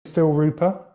Still, Rupa.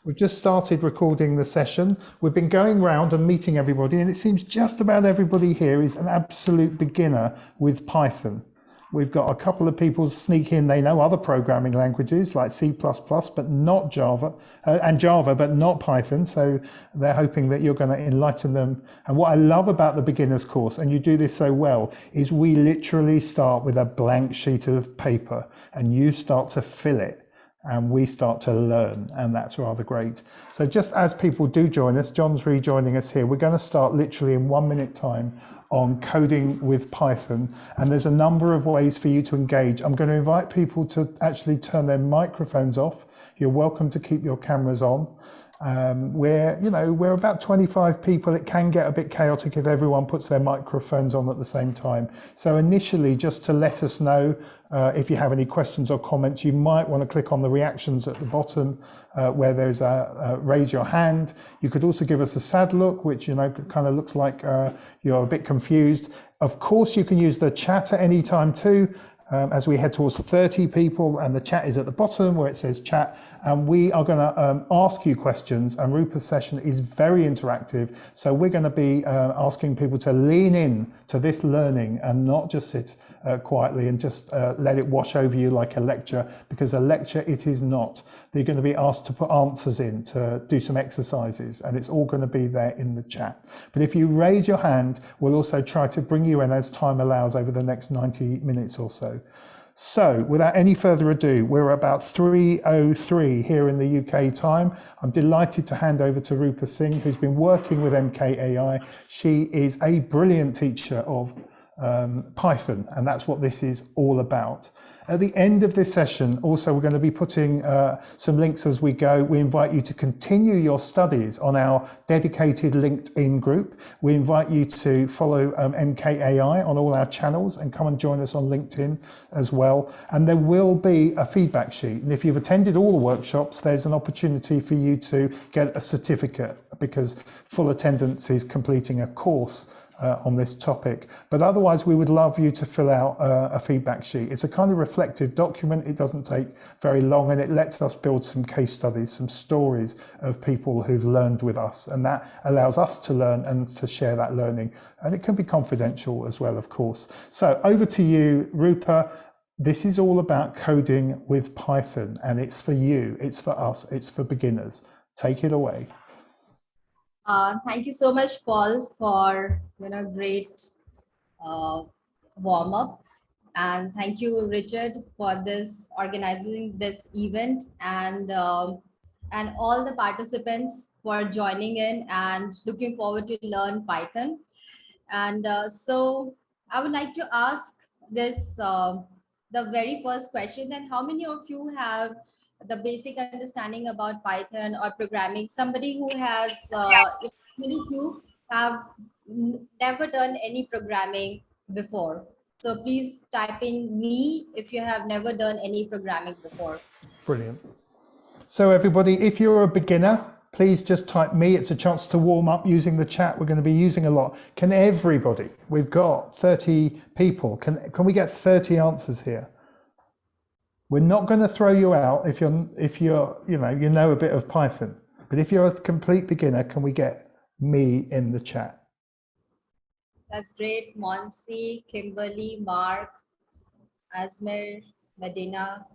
We've just started recording the session. We've been going around and meeting everybody, and it seems just about everybody here is an absolute beginner with Python. We've got a couple of people sneak in, they know other programming languages like C++, but not Java, and Java, but not Python. So they're hoping that you're going to enlighten them. And what I love about the beginners course, and you do this so well, is we literally start with a blank sheet of paper and you start to fill it. And we start to learn, and that's rather great. So just as people do join us, John's rejoining us here, we're going to start literally in 1 minute time on coding with Python, and there's a number of ways for you to engage. I'm going to invite people to actually turn their microphones off. You're welcome to keep your cameras on. We're about 25 people. It can get a bit chaotic if everyone puts their microphones on at the same time. So initially, just to let us know if you have any questions or comments, you might want to click on the reactions at the bottom where there's a raise your hand. You could also give us a sad look, which kind of looks like you're a bit confused. Of course, you can use the chat at any time too. As we head towards 30 people, and the chat is at the bottom where it says chat, and we are going to ask you questions, and Rupa's session is very interactive, so we're going to be asking people to lean in to this learning and not just sit quietly and just let it wash over you like a lecture, because a lecture it is not. They're going to be asked to put answers in, to do some exercises, and it's all going to be there in the chat. But if you raise your hand, we'll also try to bring you in as time allows over the next 90 minutes or so. So without any further ado, we're about 3:03 here in the UK time. I'm delighted to hand over to Rupa Singh, who's been working with MKAI. She is a brilliant teacher of Python, and that's what this is all about. At the end of this session, also, we're going to be putting some links as we go. We invite you to continue your studies on our dedicated LinkedIn group. We invite you to follow MKAI on all our channels and come and join us on LinkedIn as well. And there will be a feedback sheet. And if you've attended all the workshops, there's an opportunity for you to get a certificate, because full attendance is completing a course on this topic. But otherwise, we would love you to fill out a feedback sheet. It's a kind of reflective document. It doesn't take very long, and it lets us build some case studies, some stories of people who've learned with us, and that allows us to learn and to share that learning. And it can be confidential as well, of course. So over to you, Rupa. This is all about coding with Python, and it's for you, it's for us, it's for beginners. Take it away. Thank you so much, Paul, for great warm up, and thank you, Richard, for organizing this event, and all the participants for joining in and looking forward to learn Python. And so I would like to ask this the very first question: then how many of you have the basic understanding about Python or programming? Somebody who has, many of you have never done any programming before. So please type in me if you have never done any programming before. Brilliant. So everybody, if you're a beginner, please just type me. It's a chance to warm up using the chat. We're going to be using a lot. Can everybody, we've got 30 people. Can we get 30 answers here? We're not going to throw you out if you're you know a bit of Python, but if you're a complete beginner, can we get me in the chat? That's great. Monsi, Kimberly, Mark, Asmer, Medina,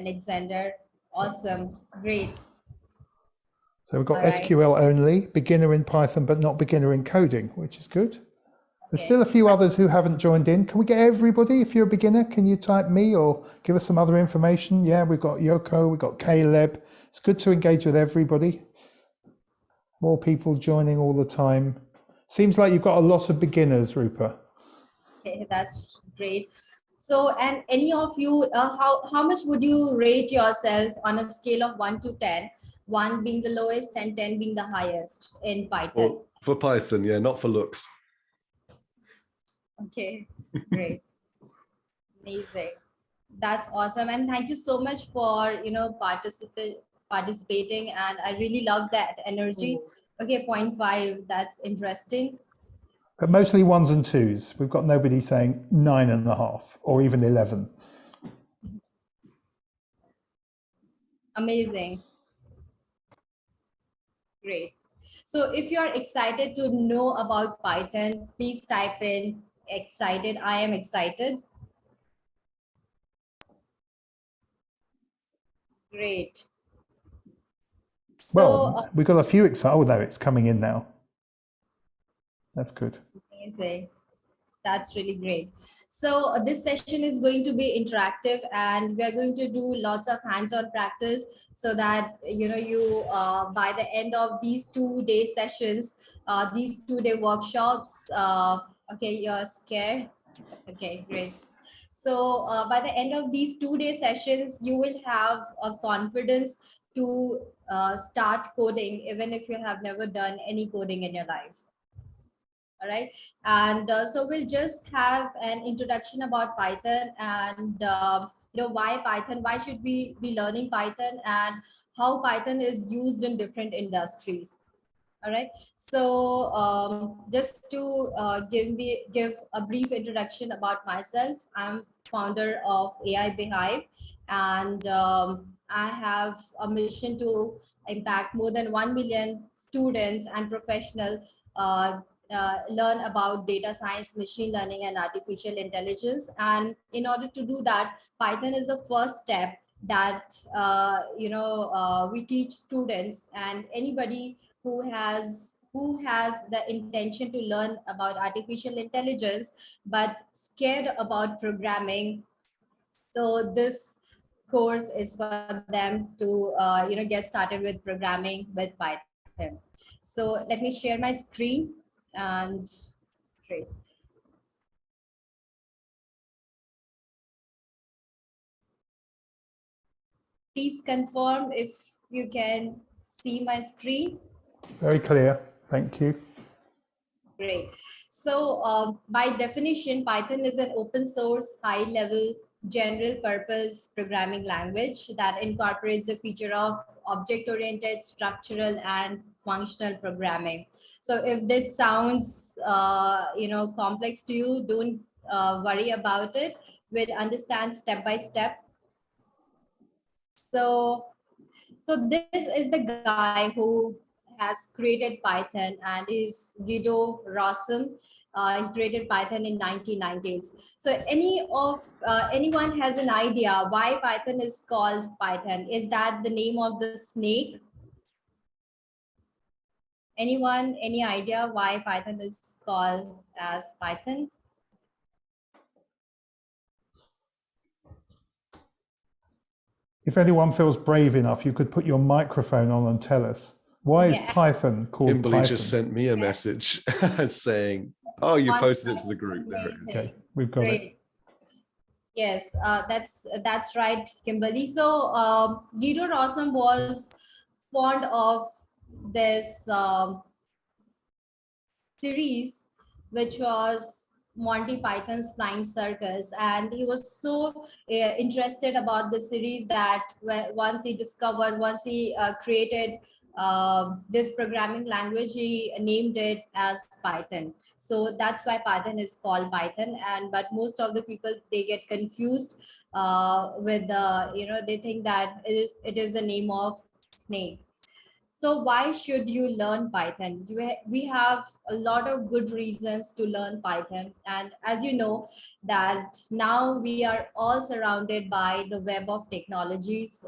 Alexander. Awesome. Great. So we've got SQL only, beginner in Python, but not beginner in coding, which is good. There's still a few others who haven't joined in. Can we get everybody? If you're a beginner, can you type me or give us some other information? Yeah, we've got Yoko, we've got Caleb. It's good to engage with everybody. More people joining all the time. Seems like you've got a lot of beginners, Rupa. Okay, that's great. So, and any of you, how much would you rate yourself on a scale of 1 to 10? 1 being the lowest and 10 being the highest in Python? Well, for Python, yeah, not for looks. Okay, great. Amazing. That's awesome. And thank you so much for, participating. And I really love that energy. Okay, 0.5, that's interesting. But mostly 1s and 2s. We've got nobody saying 9.5 or even 11. Amazing. Great. So if you're excited to know about Python, please type in excited. I am excited. Great. So Well, we've got a few excited. Oh, no, it's coming in now. That's good. amazing. That's really great. So this session is going to be interactive, and we are going to do lots of hands-on practice so that you by the end of these 2-day sessions, these 2-day workshops. Okay, you're scared. Okay, great. So by the end of these 2-day sessions, you will have a confidence to start coding, even if you have never done any coding in your life. All right. And so we'll just have an introduction about Python, and why Python, why should we be learning Python, and how Python is used in different industries. All right. So just to give a brief introduction about myself, I'm founder of AI Beehive, and I have a mission to impact more than 1 million students and professionals learn about data science, machine learning, and artificial intelligence. And in order to do that, Python is the first step that we teach students and anybody who has the intention to learn about artificial intelligence but scared about programming. So this course is for them to get started with programming with Python. So let me share my screen, and great. Please confirm if you can see my screen. Very clear. Thank you. Great. So by definition, Python is an open source, high level, general purpose programming language that incorporates the feature of object oriented, structural, and functional programming. So if this sounds complex to you, don't worry about it. We'll understand step by step. So this is the guy who has created Python, and is Guido Rossum. He created Python in 1990s. So anyone has an idea why Python is called Python? Is that the name of the snake? Anyone, any idea why Python is called as Python? If anyone feels brave enough, you could put your microphone on and tell us. Why is Python called Kimberly Python? just sent me a message saying, oh, you posted it to the group. There it is. Okay, we've got it. Yes, that's right, Kimberly. So Guido Rossum was fond of this series, which was Monty Python's Flying Circus, and he was so interested about the series that once he created this programming language, he named it as Python. So that's why Python is called Python. And but most of the people, they get confused with they think that it is the name of snake. So why should you learn Python? We have a lot of good reasons to learn Python. And as you know, that now we are all surrounded by the web of technologies.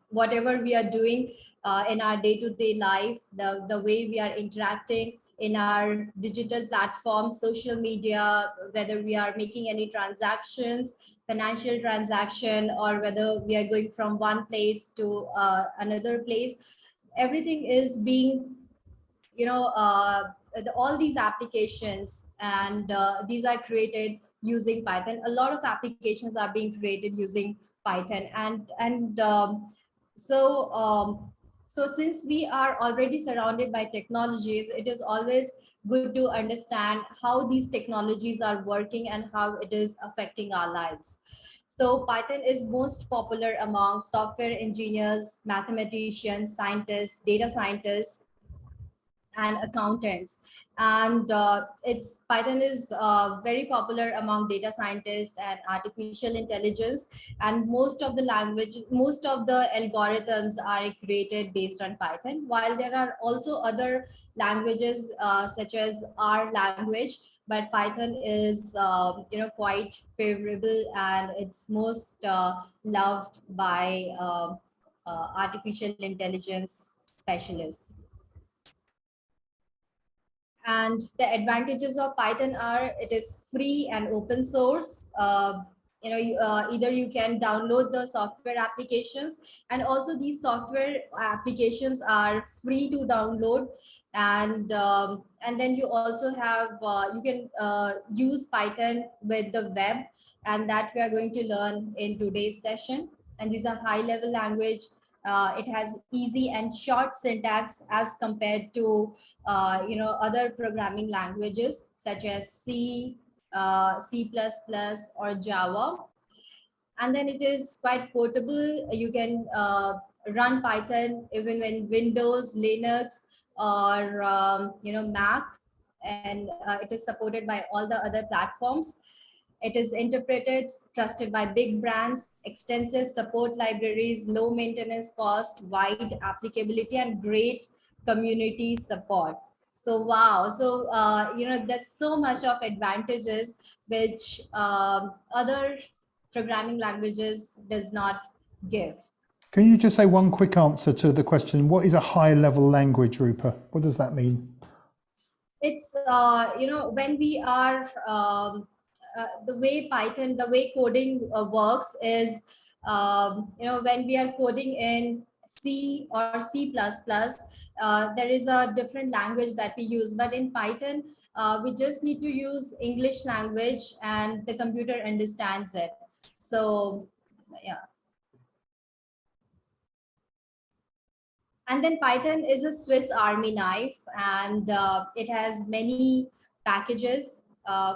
Whatever we are doing in our day-to-day life, the way we are interacting in our digital platforms, social media, whether we are making any transactions, financial transaction, or whether we are going from one place to another place, everything is being all these applications, and these are created using Python. A lot of applications are being created using Python, so since we are already surrounded by technologies, it is always good to understand how these technologies are working and how it is affecting our lives. So Python is most popular among software engineers, mathematicians, scientists, data scientists, and accountants. And Python is very popular among data scientists and artificial intelligence. And most of the algorithms are created based on Python, while there are also other languages such as R language, but Python is quite favorable, and it's most loved by artificial intelligence specialists. And the advantages of Python are it is free and open source. Either you can download the software applications, and also these software applications are free to download. And then you also have you can use Python with the web, and that we are going to learn in today's session. And these are high level language. It has easy and short syntax as compared to other programming languages such as C, C++, or Java. And then it is quite portable. You can run Python even when Windows, Linux, or Mac, and it is supported by all the other platforms. It is interpreted, trusted by big brands, extensive support libraries, low maintenance cost, wide applicability, and great community support. So wow, so there's so much of advantages which other programming languages does not give. Can you just say one quick answer to the question, what is a high level language, Rupa? What does that mean? It's when we are the way coding works is when we are coding in C or C++, there is a different language that we use, but in Python we just need to use English language and the computer understands it. So yeah. And then Python is a Swiss Army knife, and it has many packages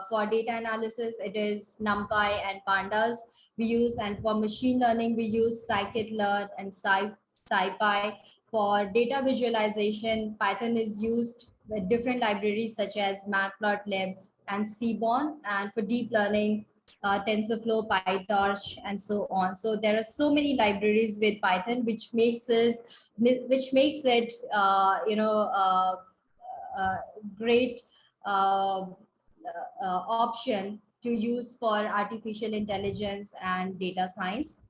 for data analysis. It is NumPy and Pandas we use, and for machine learning, we use scikit-learn and SciPy. For data visualization, Python is used with different libraries such as Matplotlib and Seaborn, and for deep learning, TensorFlow, PyTorch, and so on. So there are so many libraries with Python, which makes it great option to use for artificial intelligence and data science.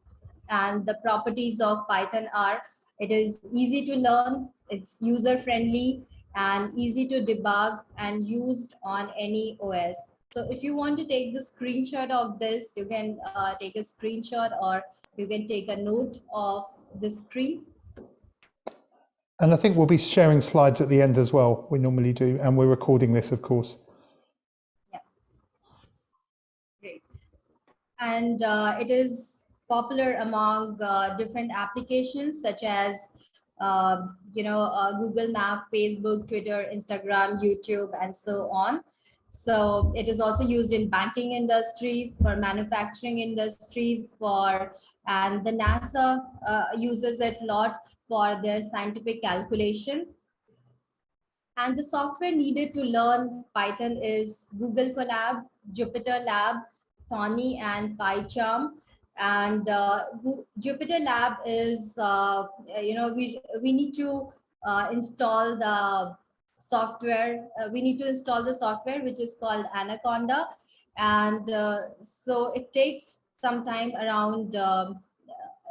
And the properties of Python are it is easy to learn, it's user friendly, and easy to debug and used on any OS. So if you want to take the screenshot of this, you can take a screenshot, or you can take a note of the screen. And I think we'll be sharing slides at the end as well. We normally do, and we're recording this, of course. Yeah. Great. And it is popular among different applications such as Google Map, Facebook, Twitter, Instagram, YouTube, and so on. So it is also used in banking industries, for manufacturing industries, and the NASA uses it a lot for their scientific calculation. And the software needed to learn Python is Google Collab, Jupyter Lab, Thorny, and PyCharm. And Jupyter Lab is, we need to install the software. We need to install the software, which is called Anaconda. And so it takes some time around,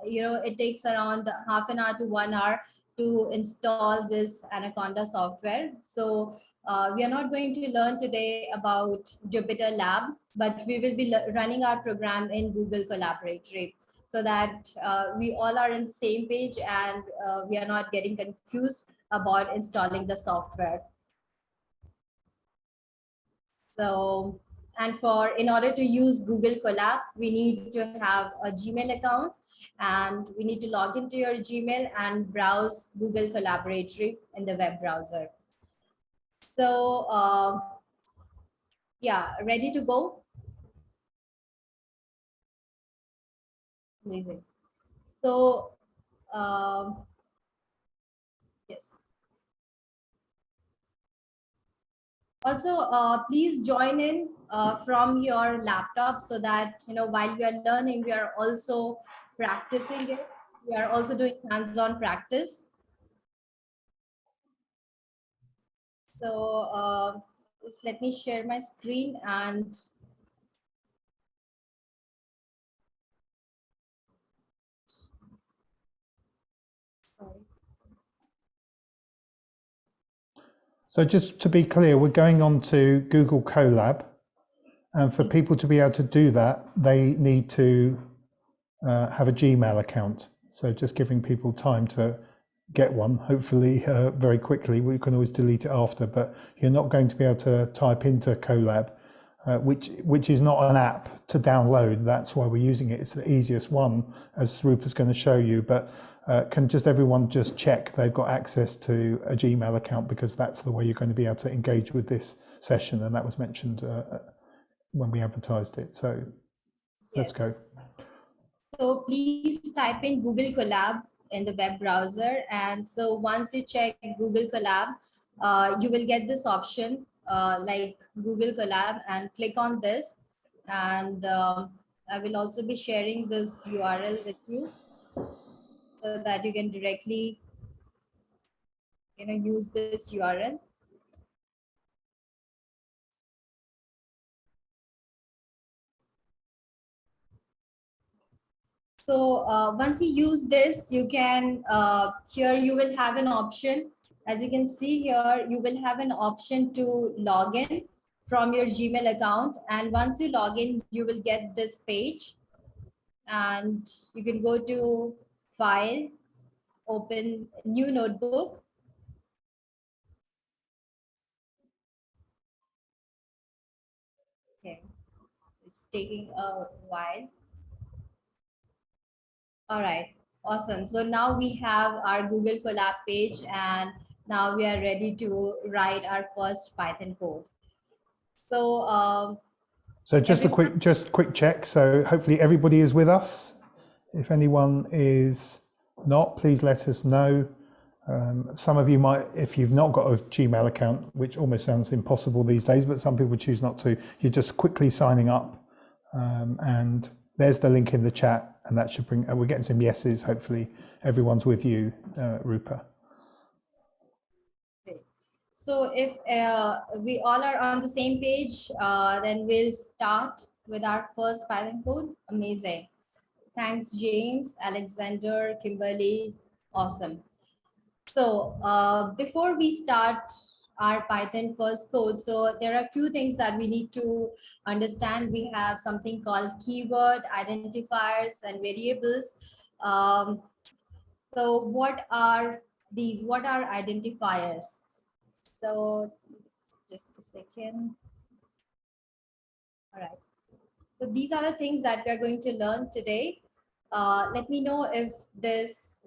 it takes around half an hour to 1 hour to install this Anaconda software. So we are not going to learn today about Jupyter Lab, but we will be running our program in Google Collaboratory, so that we all are in the same page, and we are not getting confused about installing the software. So, and in order to use Google Colab, we need to have a Gmail account, and we need to log into your Gmail and browse Google Collaboratory in the web browser. So yeah, ready to go? Amazing. So yes. Also, please join in from your laptop so that, while we are learning, we are also practicing it. We are also doing hands-on practice. So just let me share my screen and sorry. So just to be clear, we're going on to Google Colab, and for people to be able to do that, they need to have a Gmail account. So just giving people time to get one, hopefully very quickly. We can always delete it after, but you're not going to be able to type into Collab, which is not an app to download. That's why we're using it. It's the easiest one, as Rupert's going to show you. But can just everyone just check they've got access to a Gmail account, because that's the way you're going to be able to engage with this session. And that was mentioned when we advertised it. So let's go. So please type in Google Collab in the web browser. And so once you check Google Collab, you will get this option like Google Collab, and click on this. And I will also be sharing this URL with you so that you can directly, use this URL. So once you use this, you can, here you will have an option. As you can see here, you will have an option to log in from your Gmail account. And once you log in, you will get this page. And you can go to File, open New Notebook. Okay, it's taking a while. All right, awesome. So now we have our Google Colab page, and now we are ready to write our first Python code. So so just a quick check. So hopefully everybody is with us. If anyone is not, please let us know. Some of you might, if you've not got a Gmail account, which almost sounds impossible these days, but some people choose not to, you're just quickly signing up. And there's the link in the chat, and that should bring, we're getting some yeses. Hopefully everyone's with you, Rupa. So if we all are on the same page, then we'll start with our first Python code. Amazing. Thanks, James, Alexander, Kimberly. Awesome. So before we start our Python first code, so there are a few things that we need to understand. We have something called keyword, identifiers, and variables. So what are these? What are identifiers? So just a second. All right. So these are the things that we are going to learn today. Let me know if this,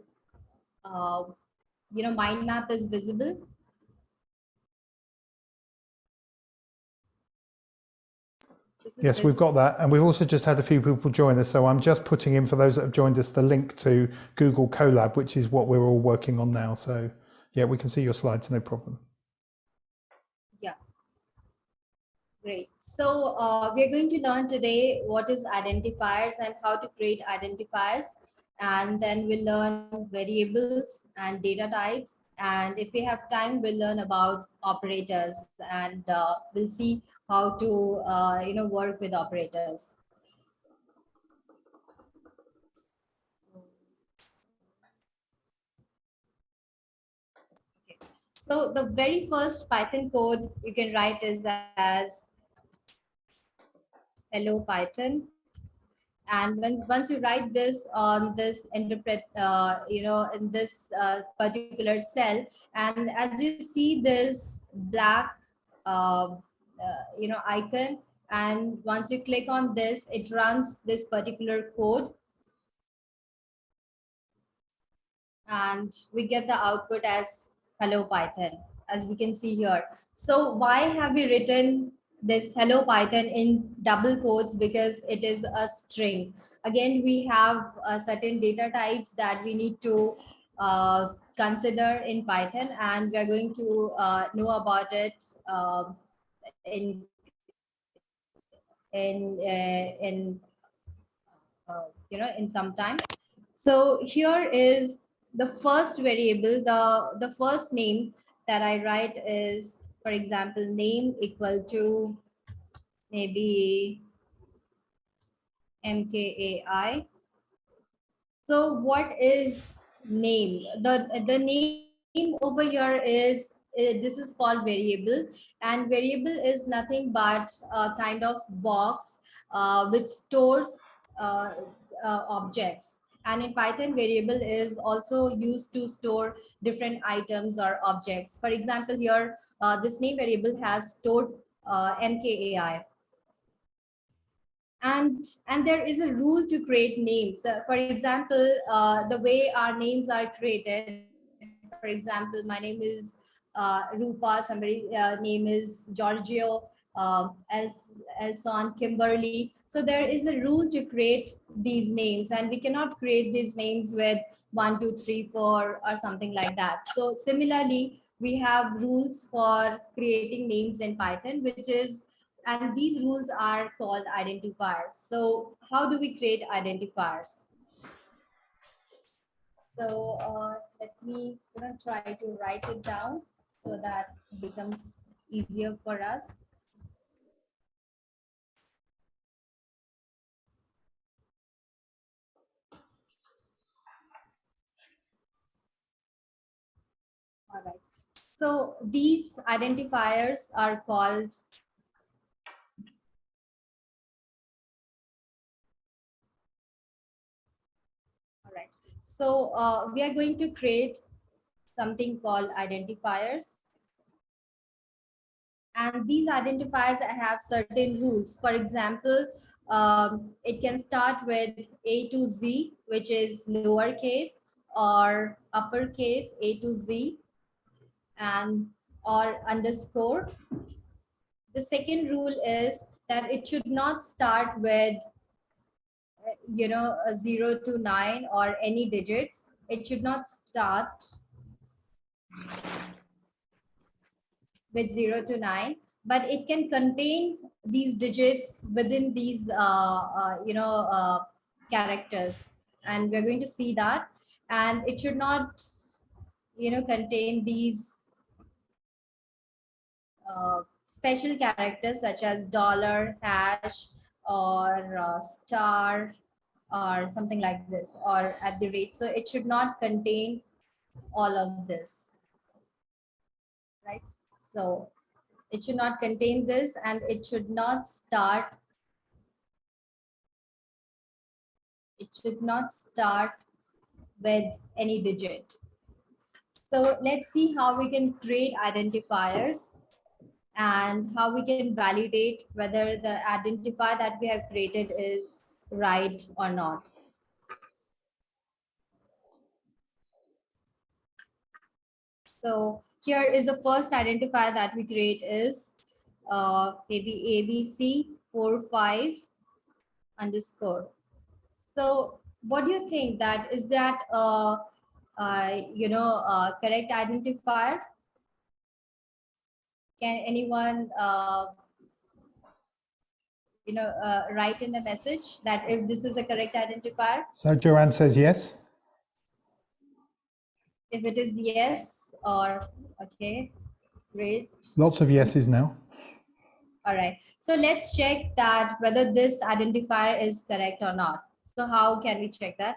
mind map is visible. Yes, we've got that. And we've also just had a few people join us. So I'm just putting in, for those that have joined us, the link to Google Colab, which is what we're all working on now. So yeah, we can see your slides, no problem. Yeah. Great. So we're going to learn today what is identifiers and how to create identifiers. And then we'll learn variables and data types. And if we have time, we'll learn about operators, and we'll see how to, work with operators. Okay. So the very first Python code you can write is as hello Python. And once you write this on this interpret, in this particular cell, and as you see this black, icon, and once you click on this, it runs this particular code, and we get the output as hello Python, as we can see here. So why have we written this hello Python in double quotes? Because it is a string. Again, we have certain data types that we need to consider in Python, and we are going to know about it in some time. So here is the first variable. The first name that I write is, for example, name equal to maybe mkai. So what is name? The name over here is, this is called variable, and variable is nothing but a kind of box which stores uh, objects. And in Python, variable is also used to store different items or objects. For example, here this name variable has stored mkai. And there is a rule to create names. For example, the way our names are created, for example, my name is Rupa, somebody name is Giorgio, Elson, Kimberly. So there is a rule to create these names, and we cannot create these names with 1 2 3 4 or something like that. So similarly, we have rules for creating names in Python, which is, and these rules are called identifiers. So how do we create identifiers? So let me try to write it down so that it becomes easier for us. All right. So these identifiers are called all right. So we are going to create something called identifiers. And these identifiers have certain rules. For example, it can start with A to Z, which is lowercase, or uppercase A to Z, and or underscore. The second rule is that it should not start with 0 to 9 or any digits. It should not start with 0 to 9, but it can contain these digits within these characters, and we're going to see that. And it should not contain these special characters such as dollar, hash, or star, or something like this, or at the rate. So it should not contain all of this, right? So it should not contain this, and it should not start with any digit. So let's see how we can create identifiers and how we can validate whether the identifier that we have created is right or not. So here is the first identifier that we create is maybe ABC45 underscore. So what do you think, that is that correct identifier? Can anyone write in the message that if this is a correct identifier? So Joanne says yes. If it is yes, or okay, great. Lots of yeses now. All right. So let's check that whether this identifier is correct or not. So how can we check that?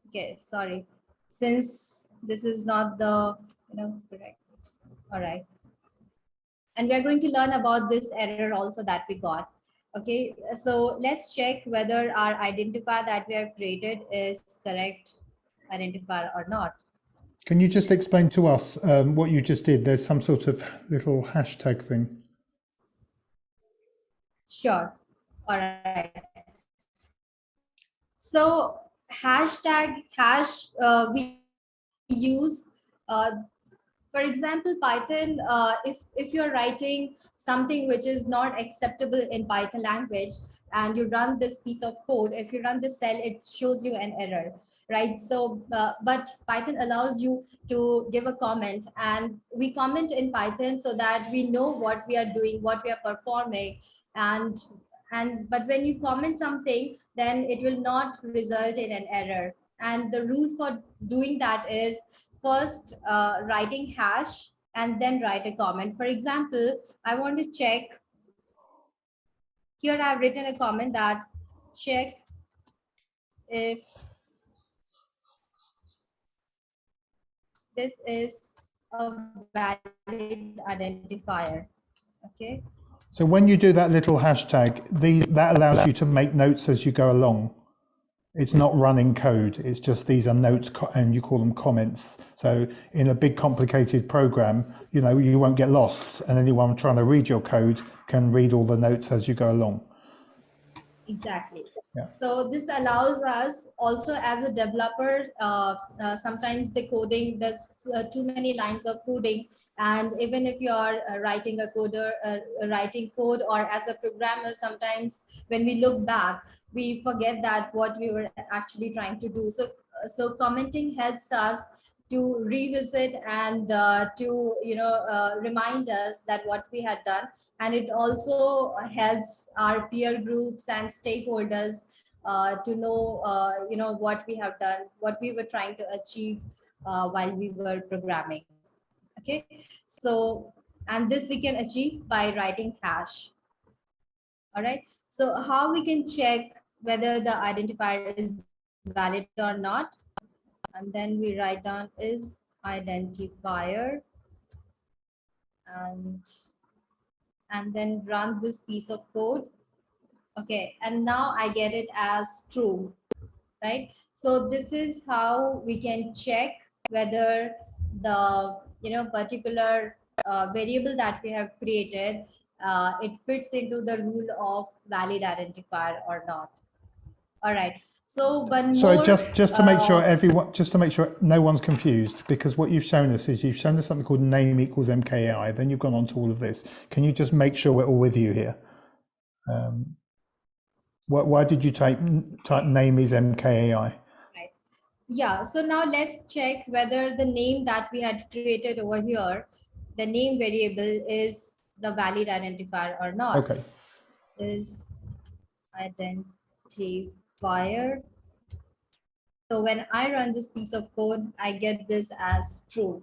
Okay, sorry. Since this is not the correct. All right. And we're going to learn about this error also that we got. Okay, so let's check whether our identifier that we have created is correct identifier or not. Can you just explain to us what you just did? There's some sort of little hashtag thing. Sure. All right. So hashtag hash we use. For example, Python, if you're writing something which is not acceptable in Python language and you run this piece of code, if you run this cell, it shows you an error. right? So, but Python allows you to give a comment, and we comment in Python so that we know what we are doing, what we are performing, and but when you comment something, then it will not result in an error. And the rule for doing that is first writing hash and then write a comment. For example, I want to check. Here I've written a comment that check if this is a valid identifier. Okay. So when you do that little hashtag, that allows you to make notes as you go along. It's not running code. It's just these are notes, and you call them comments. So in a big complicated program, you know, you won't get lost, and anyone trying to read your code can read all the notes as you go along. Exactly. Yeah. So this allows us also as a developer, sometimes the coding, there's too many lines of coding. And even if you are writing writing code, or as a programmer, sometimes when we look back, we forget that what we were actually trying to do. So commenting helps us to revisit and to remind us that what we had done. And it also helps our peer groups and stakeholders to know what we have done, what we were trying to achieve while we were programming. Okay, so and this we can achieve by writing hash. All right, so how we can check whether the identifier is valid or not, and then we write down is identifier, and then run this piece of code. Okay, and now I get it as true, right? So this is how we can check whether the particular variable that we have created, it fits into the rule of valid identifier or not. All right. So one Sorry, more. just to make sure just to make sure no one's confused, because what you've shown us is you've shown us something called name equals MKAI. Then you've gone on to all of this. Can you just make sure we're all with you here? Why did you type name is MKAI? Right. Yeah. So now let's check whether the name that we had created over here, the name variable, is the valid identifier or not. Okay. Is identifier. So when I run this piece of code, I get this as true.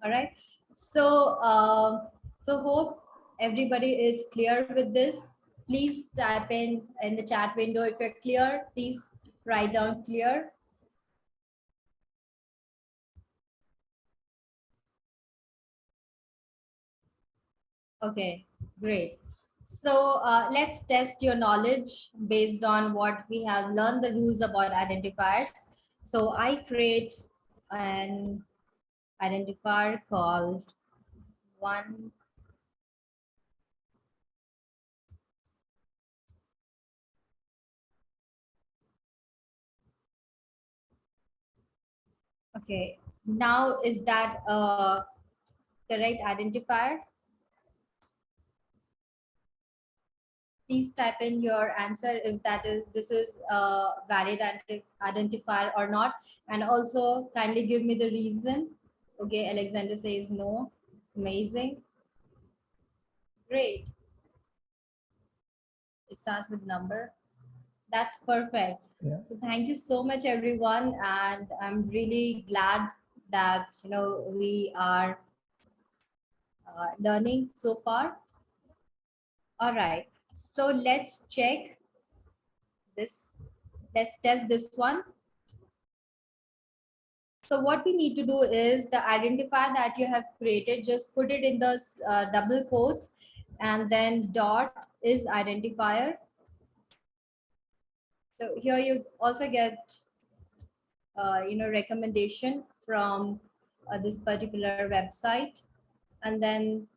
All right. So so hope everybody is clear with this. Please type in the chat window if you're clear. Please write down clear. Okay, great. So let's test your knowledge based on what we have learned, the rules about identifiers. So I create an identifier called one. Okay, now is that a correct identifier? Please type in your answer if this is a valid identifier or not, and also kindly give me the reason. Okay, Alexander says no. Amazing, great. It starts with number. That's perfect. Yeah. So thank you so much, everyone, and I'm really glad that we are learning so far. All right, so let's check this. Let's test this one. So what we need to do is the identifier that you have created, just put it in the double quotes, and then dot is identifier. So here you also get recommendation from this particular website, and then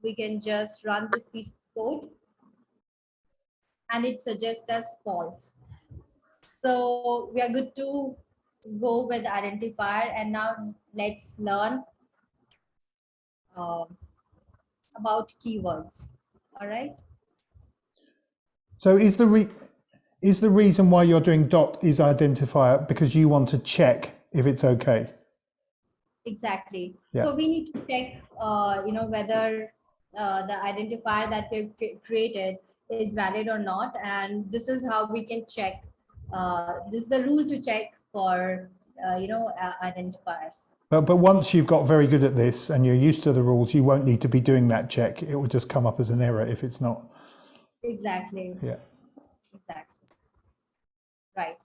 we can just run this piece of code, and it suggests us false. So we are good to go with identifier, and now let's learn about keywords. All right. So is the Is the reason why you're doing dot is identifier because you want to check if it's okay? Exactly. Yeah. So we need to check, whether the identifier that we've created is valid or not. And this is how we can check. This is the rule to check for, identifiers. But once you've got very good at this and you're used to the rules, you won't need to be doing that check. It will just come up as an error if it's not. Exactly. Yeah. Exactly. Right.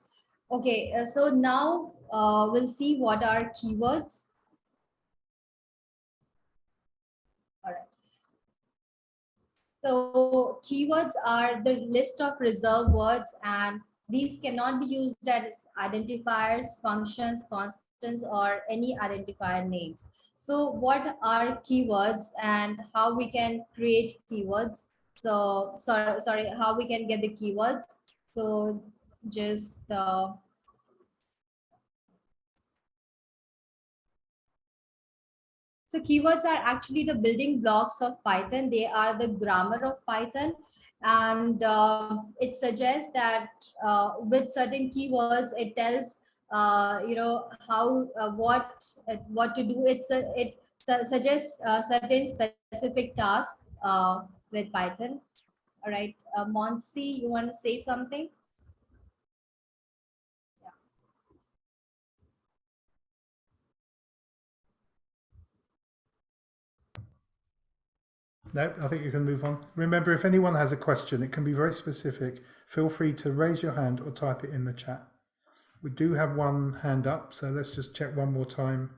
Okay. So now we'll see what are keywords. All right. So keywords are the list of reserved words, and these cannot be used as identifiers, functions, constants, or any identifier names. So what are keywords and how we can create keywords? So sorry, how we can get the keywords? So just So keywords are actually the building blocks of Python. They are the grammar of Python. And it suggests that with certain keywords, it tells, how, what to do. It suggests certain specific tasks with Python. All right. Monsi, you want to say something? No, I think you can move on. Remember, if anyone has a question, it can be very specific. Feel free to raise your hand or type it in the chat. We do have one hand up, so let's just check one more time.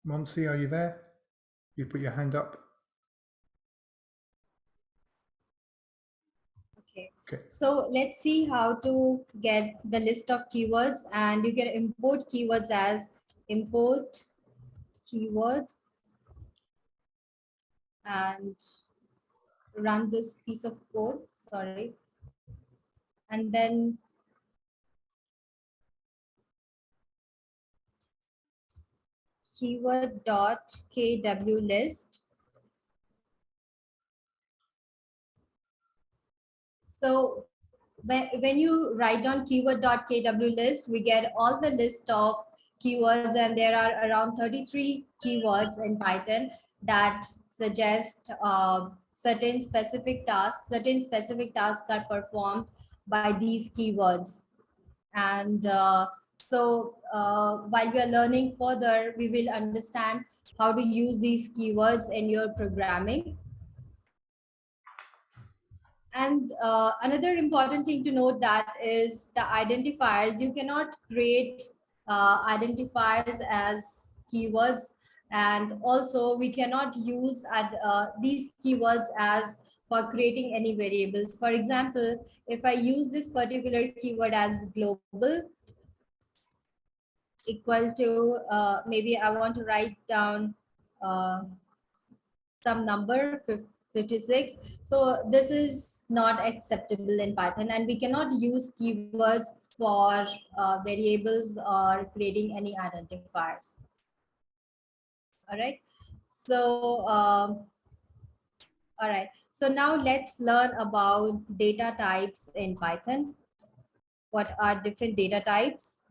Monsi, are you there? You put your hand up. Okay. So let's see how to get the list of keywords, and you can import keywords as import keyword and run this piece of code, sorry. And then keyword dot kw list. So when you write down keyword.kw list, we get all the list of keywords, and there are around 33 keywords in Python that suggest certain specific tasks. Certain specific tasks are performed by these keywords. And while we are learning further, we will understand how to use these keywords in your programming. And another important thing to note that is the identifiers. You cannot create identifiers as keywords, and also we cannot use these keywords as for creating any variables. For example, if I use this particular keyword as global equal to maybe I want to write down some number 56. So this is not acceptable in Python, and we cannot use keywords for variables or creating any identifiers. All right. So all right. So now let's learn about data types in Python. What are different data types?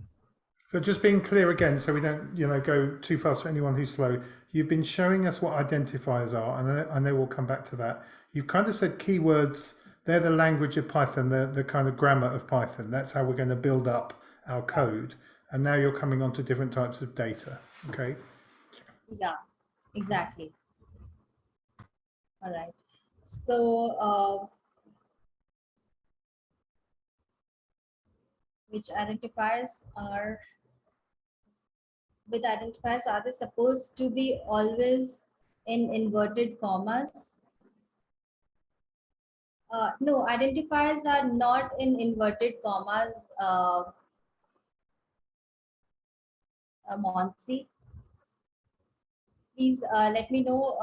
So just being clear again, so we don't, go too fast for anyone who's slow. You've been showing us what identifiers are, and I know we'll come back to that. You've kind of said keywords, they're the language of Python, the kind of grammar of Python. That's how we're going to build up our code. And now you're coming on to different types of data, okay? Yeah, exactly. All right. So which identifiers are are they supposed to be always in inverted commas? No, identifiers are not in inverted commas, Monsi. Please let me know,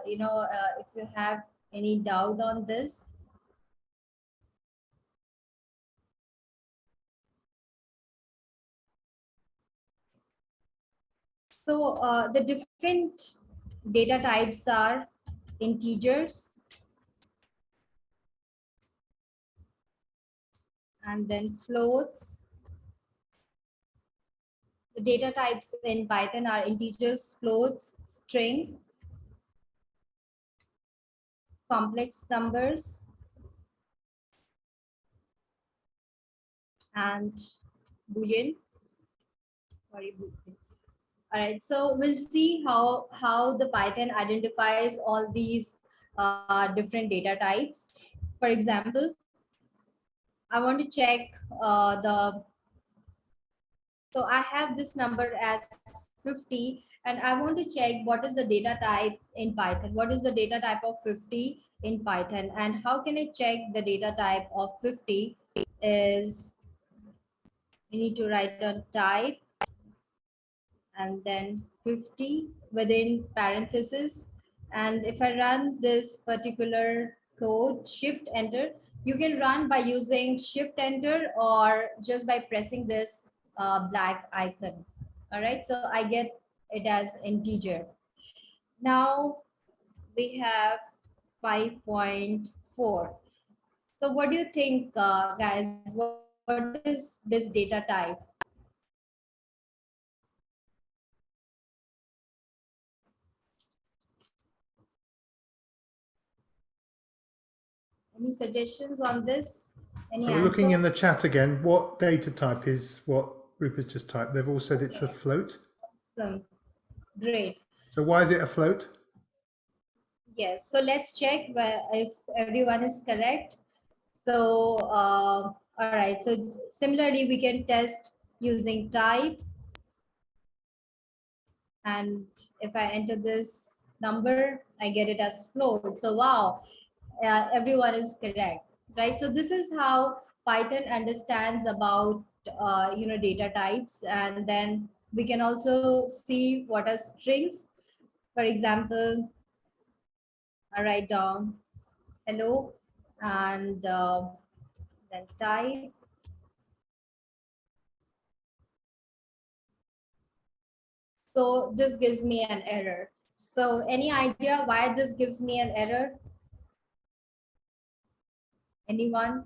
if you have any doubt on this. So the different data types are integers, and then floats. The data types in Python are integers, floats, string, complex numbers, and Boolean. Sorry, Boolean. All right, so we'll see how the Python identifies all these different data types. For example, I want to check so I have this number as 50, and I want to check what is the data type in Python. What is the data type of 50 in Python, and how can I check the data type of 50 is we need to write down type and then 50 within parentheses. And if I run this particular code, shift enter, you can run by using shift enter or just by pressing this black icon. All right, so I get it as integer. Now we have 5.4. So what do you think, guys? What is this data type? Any suggestions on this? Any So we're looking in answer? the chat again. What data type is what Rupert's just typed? They've all said it's a float. Awesome. Great. So why is it a float? Yes. So let's check if everyone is correct. So, all right. So similarly, we can test using type. And if I enter this number, I get it as float. So wow, everyone is correct, right? So this is how Python understands about data types, and then we can also see what are strings. For example, I write down hello and then type. So this gives me an error. So any idea why this gives me an error? Anyone?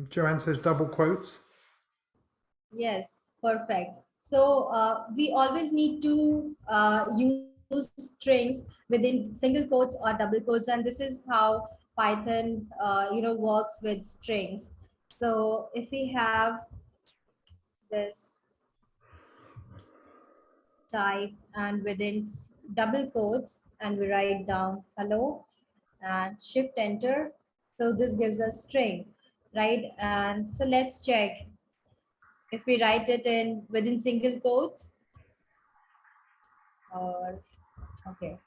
Joanne says double quotes. Yes, perfect. So we always need to use strings within single quotes or double quotes, and this is how Python, works with strings. So if we have this type and within double quotes, and we write down hello and shift enter, so this gives us string, right? And so let's check if we write it in within single quotes or okay.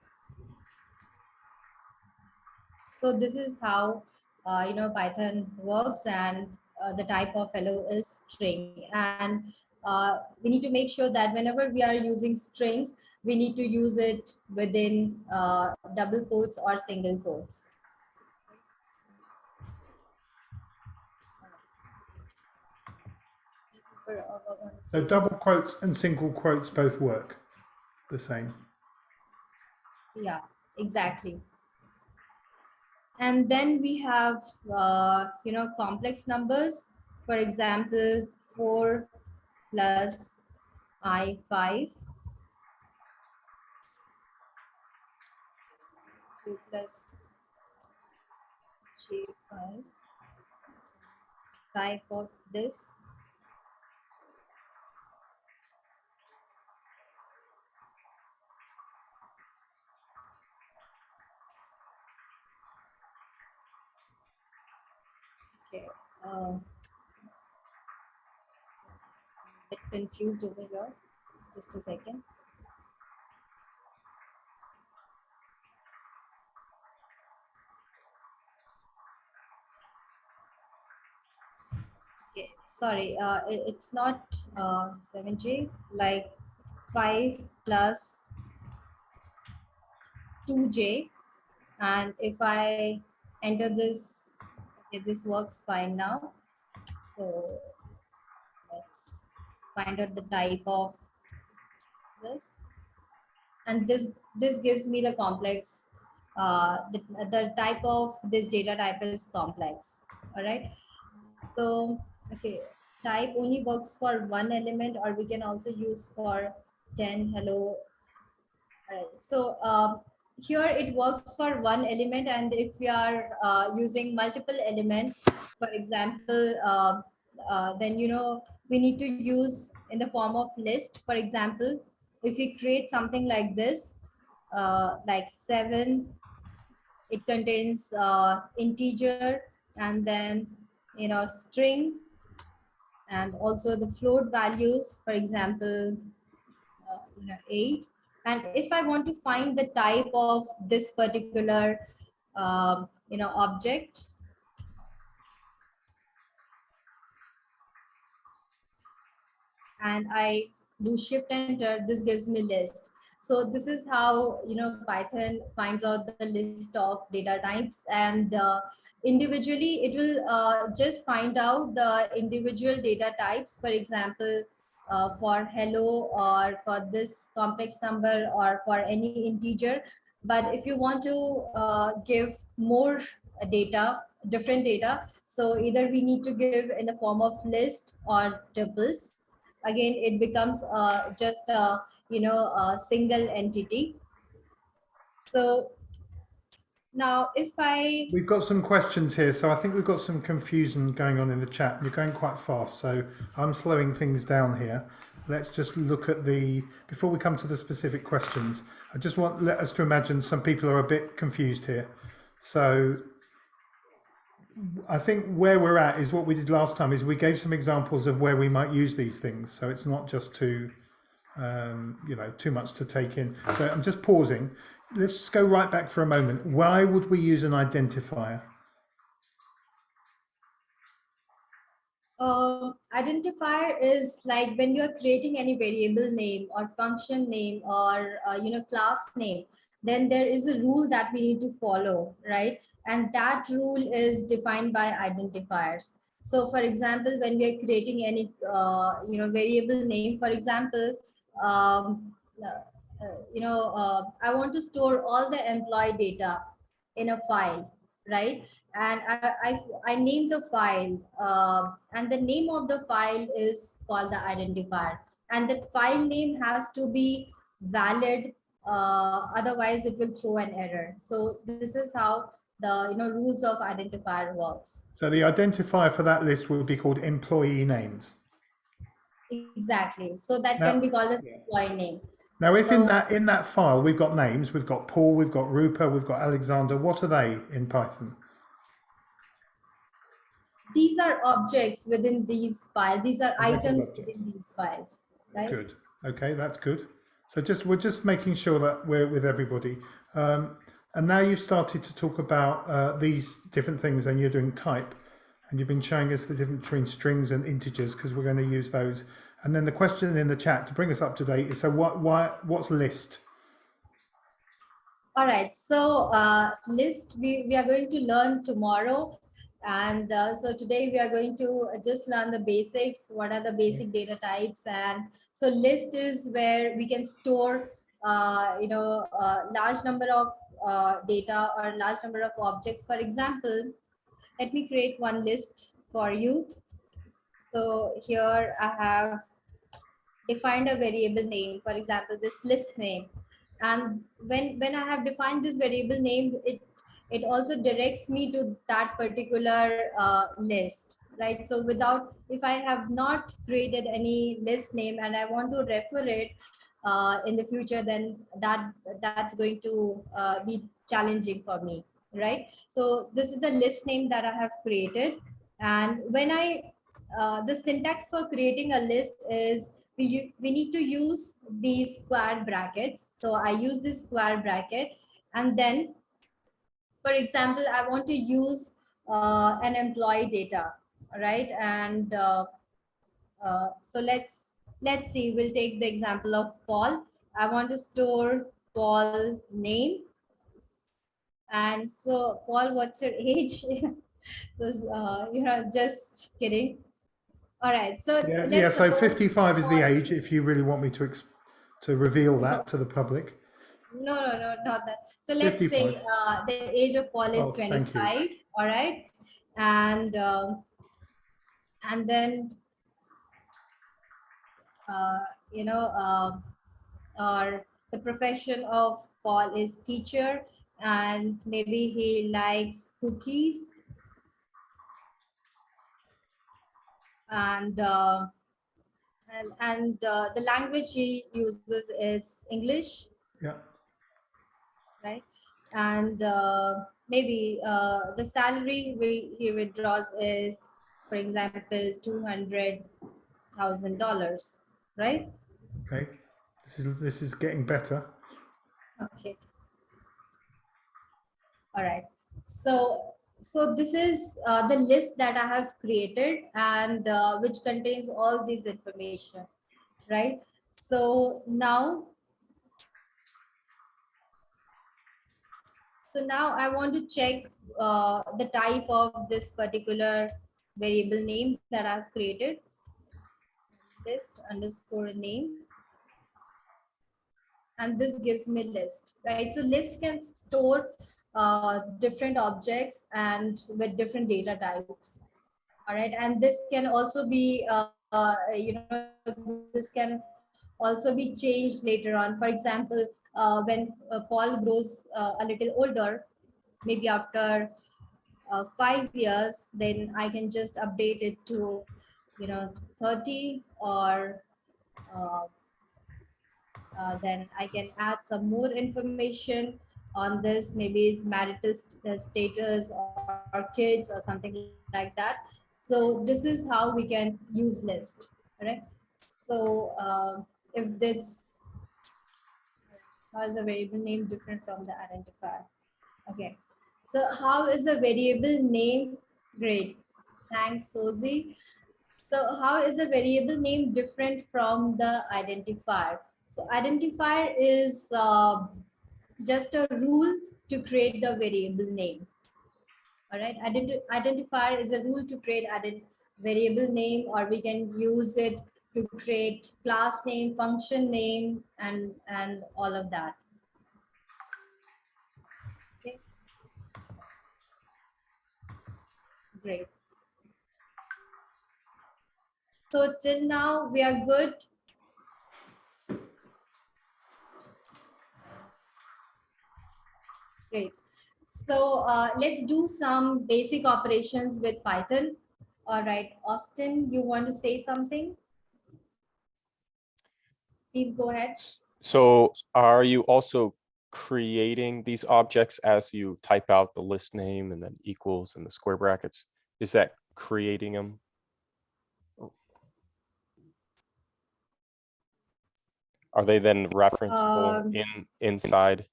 So this is how Python works, and the type of hello is string. And we need to make sure that whenever we are using strings, we need to use it within double quotes or single quotes. So double quotes and single quotes both work the same. Yeah, exactly. And then we have complex numbers. For example, 4 plus I5, 2 plus J5, type of this. Okay, bit confused over here. Just a second. Okay, sorry, it's not 7J, like 5 plus 2J. And if I enter this, okay, this works fine now. So let's find out the type of this. and this gives me the complex, the type of this data type is complex. All right. So, okay, type only works for one element, or we can also use for 10 hello. All right. So here it works for one element, and if we are using multiple elements, for example, then we need to use in the form of list. For example, if we create something like this, like 7, it contains integer, and then string, and also the float values, for example, 8. And if I want to find the type of this particular object, and I do shift enter, this gives me list. So this is how Python finds out the list of data types, and individually it will just find out the individual data types. For example, for hello, or for this complex number, or for any integer. But if you want to give more data, different data, so either we need to give in the form of list or tuples. Again, it becomes just a single entity. So now if We've got some questions here, so I think we've got some confusion going on in the chat. You're going quite fast, so I'm slowing things down here. Let's just look at before we come to the specific questions, I just let us to imagine some people are a bit confused here. So I think where we're at is what we did last time, is we gave some examples of where we might use these things. So it's not just too much to take in. So I'm just pausing. Let's just go right back for a moment. Why would we use an identifier? Identifier is like when you are creating any variable name or function name or class name, then there is a rule that we need to follow, right? And that rule is defined by identifiers. So for example, when we are creating any variable name, for example, I want to store all the employee data in a file, right? And I name the file, and the name of the file is called the identifier, and the file name has to be valid, otherwise it will throw an error. So this is how the rules of identifier works. So the identifier for that list will be called employee names. Exactly. So that can be called as employee name. Now, if in that file we've got names, we've got Paul, we've got Rupa, we've got Alexander, what are they in Python? These are objects within these files. These are items within these files, right? Good. Okay, that's good. So we're just making sure that we're with everybody. And now you've started to talk about these different things, and you're doing type, and you've been showing us the difference between strings and integers, because we're going to use those. And then the question in the chat to bring us up to date is, so what's list? All right, so list we are going to learn tomorrow. And so today we are going to just learn the basics. What are the basic data types? And so list is where we can store, large number of data or large number of objects. For example, let me create one list for you. So here I have defined a variable name, for example, this list name. And when I have defined this variable name, it also directs me to that particular list, right? So if I have not created any list name and I want to refer it in the future, then that's going to be challenging for me, right? So this is the list name that I have created. And when the syntax for creating a list is we need to use these square brackets. So I use this square bracket, and then, for example, I want to use an employee data, right? And so let's see. We'll take the example of Paul. I want to store Paul name, and so Paul, what's your age? Just kidding. All right, so so 55 is the age, if you really want me to reveal that to the public. No, not that. So let's say 55. the age of Paul is Oh, thank you. 25. All right, and then uh, you know, or the profession of Paul is teacher, and maybe he likes cookies, and the language he uses is English, Yeah. right? And maybe the salary he withdraws is, for example, $200,000, right? Okay. This is getting better. Okay. All right. So this is the list that I have created, and which contains all this information, right? So now I want to check the type of this particular variable name that I've created. List underscore name. And this gives me list, right? So list can store different objects and with different data types. All right. And this can also be, this can also be changed later on. For example, when Paul grows a little older, maybe after 5 years, then I can just update it to, 30, or uh, then I can add some more information on this, maybe it's marital status or kids or something like that. So this is how we can use list, correct? So if this, how is a variable name different from the identifier? Okay, so how is the variable name? Great, thanks, Sozi. So how is a variable name different from the identifier? So identifier is just a rule to create the variable name. All right, identifier is a rule to create variable name, or we can use it to create class name, function name, and all of that. Okay, great. So till now we are good. Great. So let's do some basic operations with Python. All right, Austin, you want to say something? Please go ahead. So are you also creating these objects as you type out the list name and then equals and the square brackets? Is that creating them? Are they then referenceable inside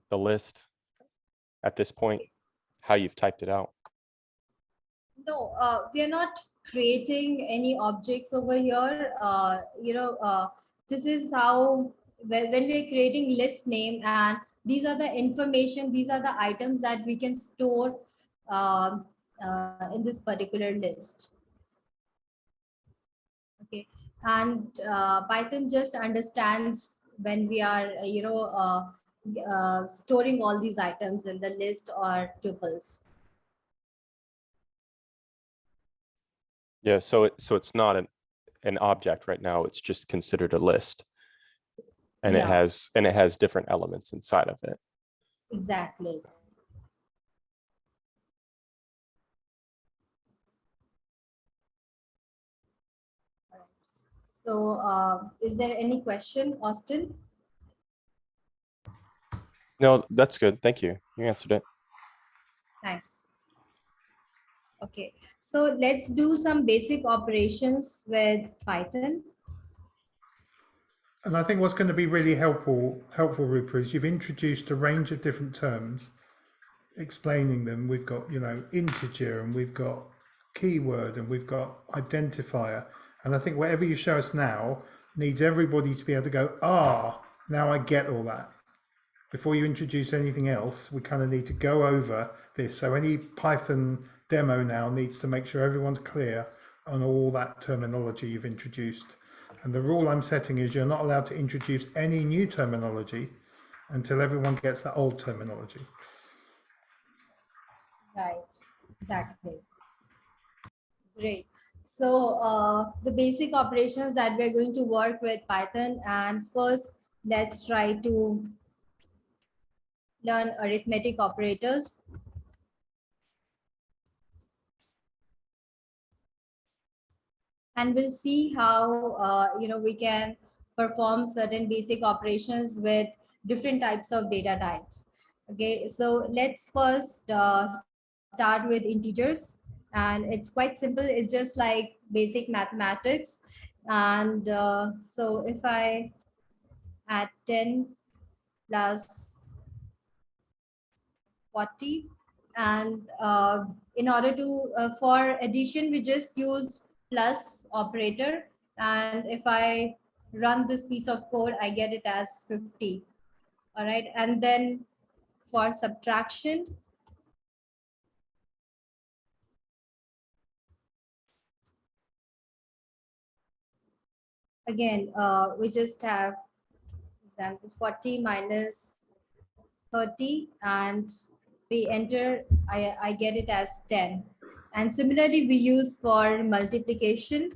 the list at this point, how you've typed it out? No, we are not creating any objects over here. This is how, when we are creating list name, and these are the information, these are the items that we can store in this particular list. Okay, and Python just understands when we are, storing all these items in the list or tuples. Yeah, so it's not an object right now, it's just considered a list. And Yeah. it has different elements inside of it. Exactly. So is there any question, Austin? No, that's good. Thank you. You answered it. Thanks. Okay, so let's do some basic operations with Python. And I think what's going to be really helpful, Rupa, is you've introduced a range of different terms, explaining them. We've got, integer, and we've got keyword, and we've got identifier. And I think whatever you show us now needs everybody to be able to go, now I get all that. Before you introduce anything else, we kind of need to go over this. So any Python demo now needs to make sure everyone's clear on all that terminology you've introduced. And the rule I'm setting is you're not allowed to introduce any new terminology until everyone gets that old terminology. Right, exactly. Great. So the basic operations that we're going to work with Python, and first let's try to learn arithmetic operators. And we'll see how we can perform certain basic operations with different types of data types. Okay, so let's first start with integers, and it's quite simple. It's just like basic mathematics. And so if I add 10 plus 40, and in order to for addition we just use plus operator, and if I run this piece of code I get it as 50. All right, and then for subtraction, again we just have example 40 minus 30, and we enter, I get it as 10. And similarly we use for multiplication.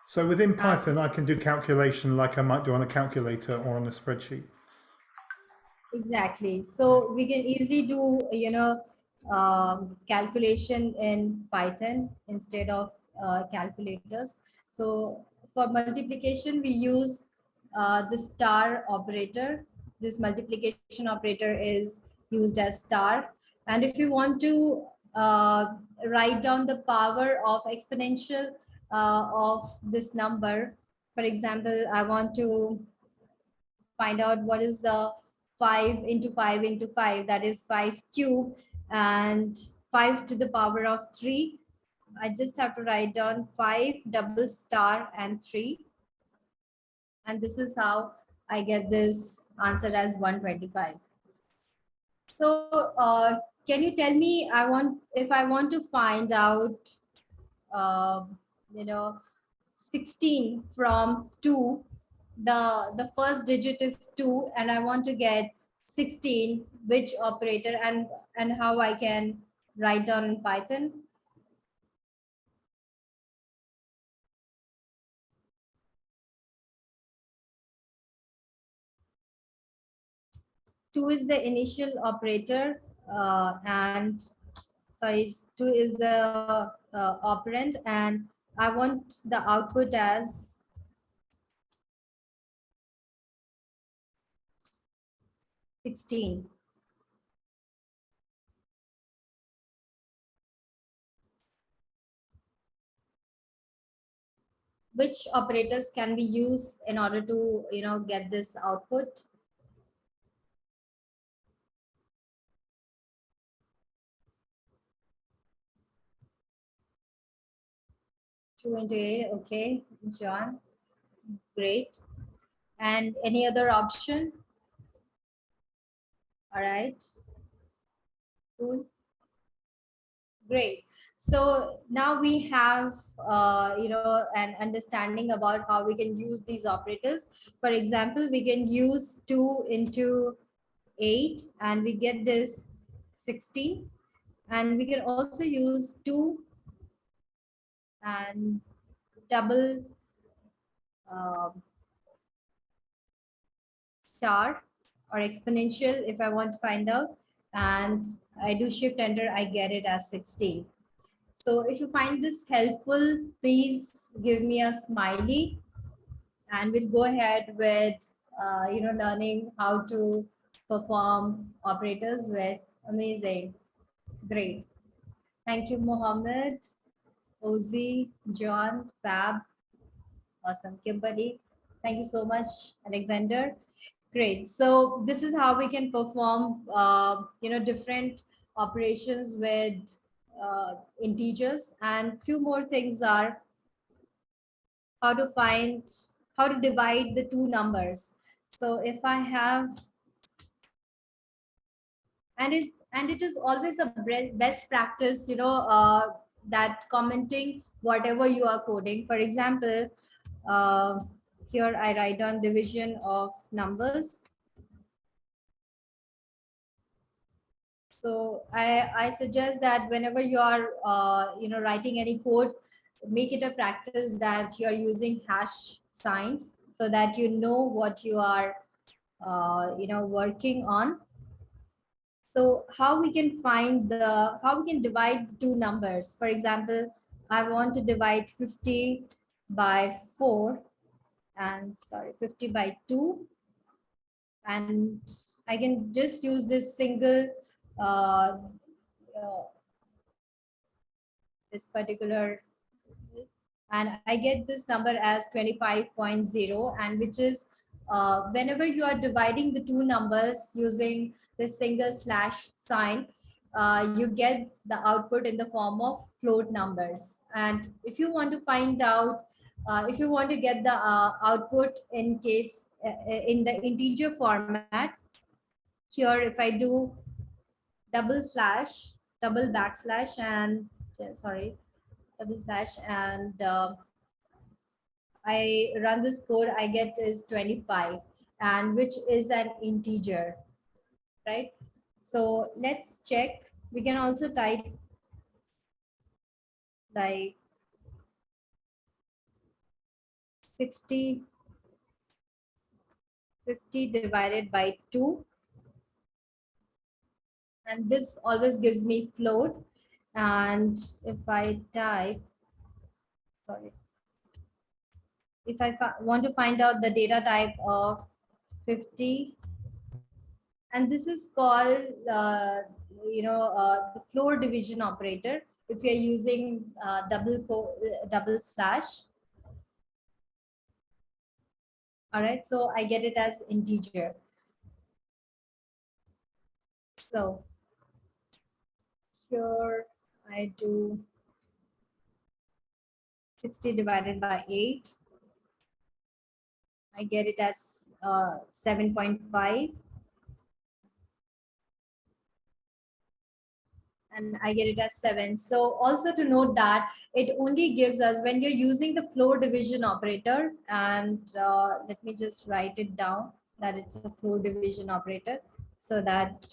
So within Python, I can do calculation like I might do on a calculator or on a spreadsheet. Exactly. So we can easily do, calculation in Python instead of calculators. So for multiplication, we use the star operator. This multiplication operator is used as star. And if you want to write down the power of exponential of this number, for example, I want to find out what is the 5 into 5 into 5, that is 5 cube, and 5 to the power of 3. I just have to write down 5 double star and 3, and this is how I get this answer as 125. So can you tell me, if I want to find out 16 from 2, the first digit is 2 and I want to get 16, which operator and how I can write down in Python? Two is the initial operator, and sorry, 2 is the operand, and I want the output as 16. Which operators can be used in order to get this output? Two into 8. Okay, John, great. And any other option? All right, cool, great. So now we have an understanding about how we can use these operators. For example, we can use 2 into 8 and we get this 16, and we can also use 2 and double star or exponential if I want to find out, and I do shift enter, I get it as 16. So if you find this helpful, please give me a smiley, and we'll go ahead with learning how to perform operators with. Amazing, great. Thank you, Mohammed, Ozzy, John, Fab, awesome, Kimberly. Thank you so much, Alexander. Great. So this is how we can perform, different operations with integers. And few more things are how to divide the two numbers. So if I have, and it is always a best practice, that commenting whatever you are coding. For example, here I write down division of numbers. So I suggest that whenever you are writing any code, make it a practice that you are using hash signs so that you know what you are working on. So how we can divide two numbers. For example, I want to divide 50 by 4 and 50 by 2, and I can just use this single uh, this particular, and I get this number as 25.0, and which is whenever you are dividing the two numbers using this single slash sign, you get the output in the form of float numbers. And if you want to find out, if you want to get the output in case in the integer format, here if I do double backslash and double slash and I run this code, I get is 25, and which is an integer, right? So let's check. We can also type like 50 divided by 2. And this always gives me float. And if I type, if I want to find out the data type of 50, and this is called the floor division operator if you're using double slash. All right, so I get it as integer. So here I do 60 divided by 8. I get it as 7.5. And I get it as 7. So also to note that it only gives us when you're using the floor division operator, and let me just write it down that it's a floor division operator so that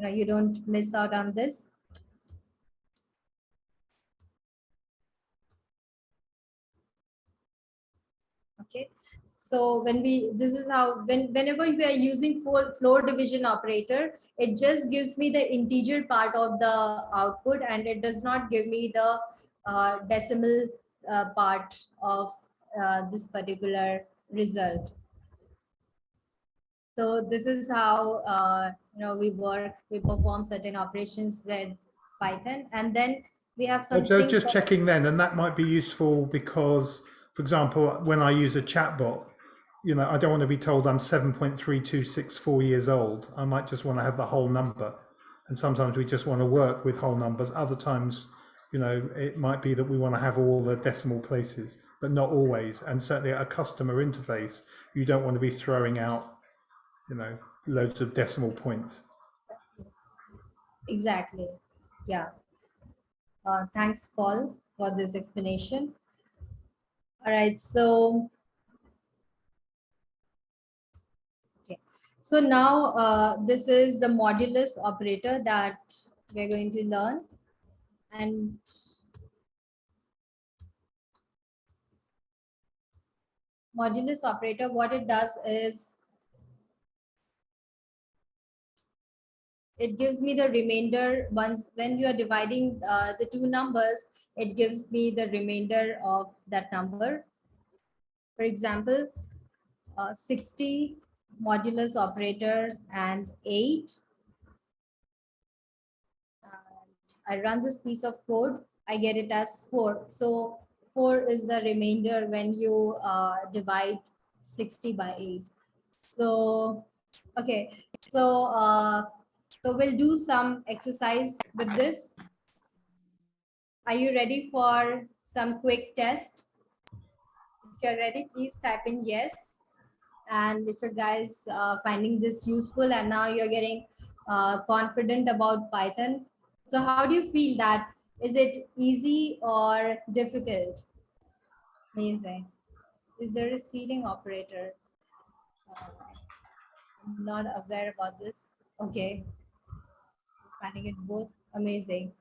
you don't miss out on this. Okay. So this is how, whenever we are using floor division operator, it just gives me the integer part of the output, and it does not give me the decimal part of this particular result. So this is how we perform certain operations with Python, and then we have something. So just checking then, and that might be useful because, for example, when I use a chatbot, I don't want to be told I'm 7.3264 years old. I might just want to have the whole number. And sometimes we just want to work with whole numbers. Other times, it might be that we want to have all the decimal places, but not always. And certainly at a customer interface, you don't want to be throwing out, loads of decimal points. Exactly. Yeah. Thanks, Paul, for this explanation. All right. So So now this is the modulus operator that we're going to learn. And modulus operator, what it does is it gives me the remainder when you are dividing the two numbers, it gives me the remainder of that number. For example, 60 modulus operator and 8. I run this piece of code, I get it as 4. So 4 is the remainder when you divide 60 by 8. So, okay. So, so we'll do some exercise with this. Are you ready for some quick test? If you're ready, please type in yes. And if you guys finding this useful and now you're getting confident about Python, so how do you feel that Is it easy or difficult? Amazing. Is there a seating operator? I'm not aware about this. Okay. Finding it both amazing.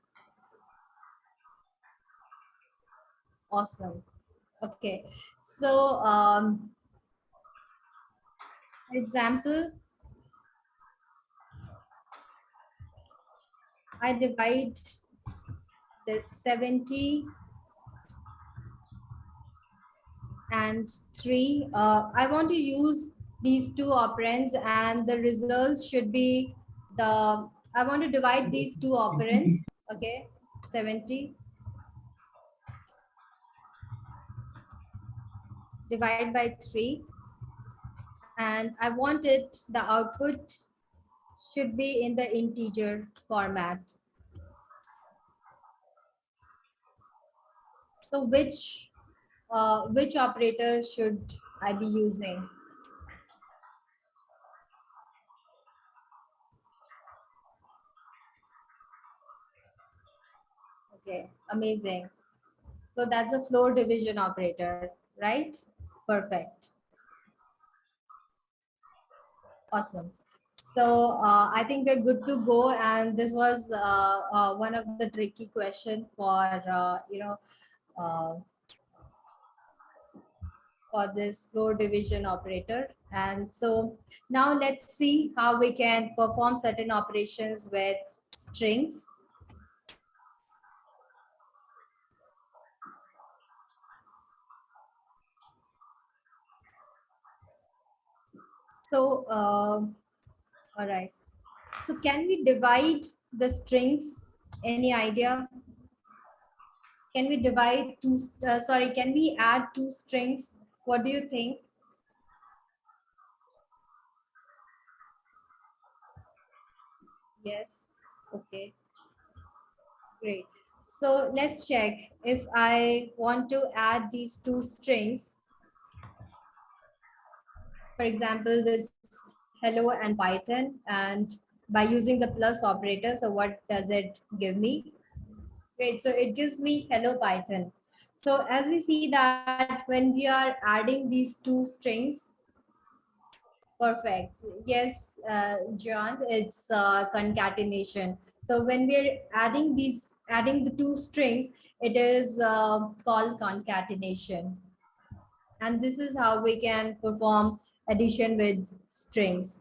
Awesome. Okay. So, for example, I divide this 70 and 3. I want to use these two operands, and the result should be I want to divide these two operands. Okay, 70 divide by 3, and I want the output should be in the integer format. So which operator should I be using? Okay, amazing. So that's a floor division operator, right? Perfect. Awesome. So I think we're good to go. And this was one of the tricky question uh, for this floor division operator. And so now let's see how we can perform certain operations with strings. So, all right. So can we divide the strings? Any idea? Can we divide two, can we add two strings? What do you think? Yes. Okay. Great. So let's check if I want to add these two strings. For example, this hello and Python, and by using the plus operator, so what does it give me? Great. So it gives me hello Python. So as we see that when we are adding these two strings, perfect. Yes, John, it's concatenation. So when we're adding the two strings, it is called concatenation. And this is how we can perform addition with strings.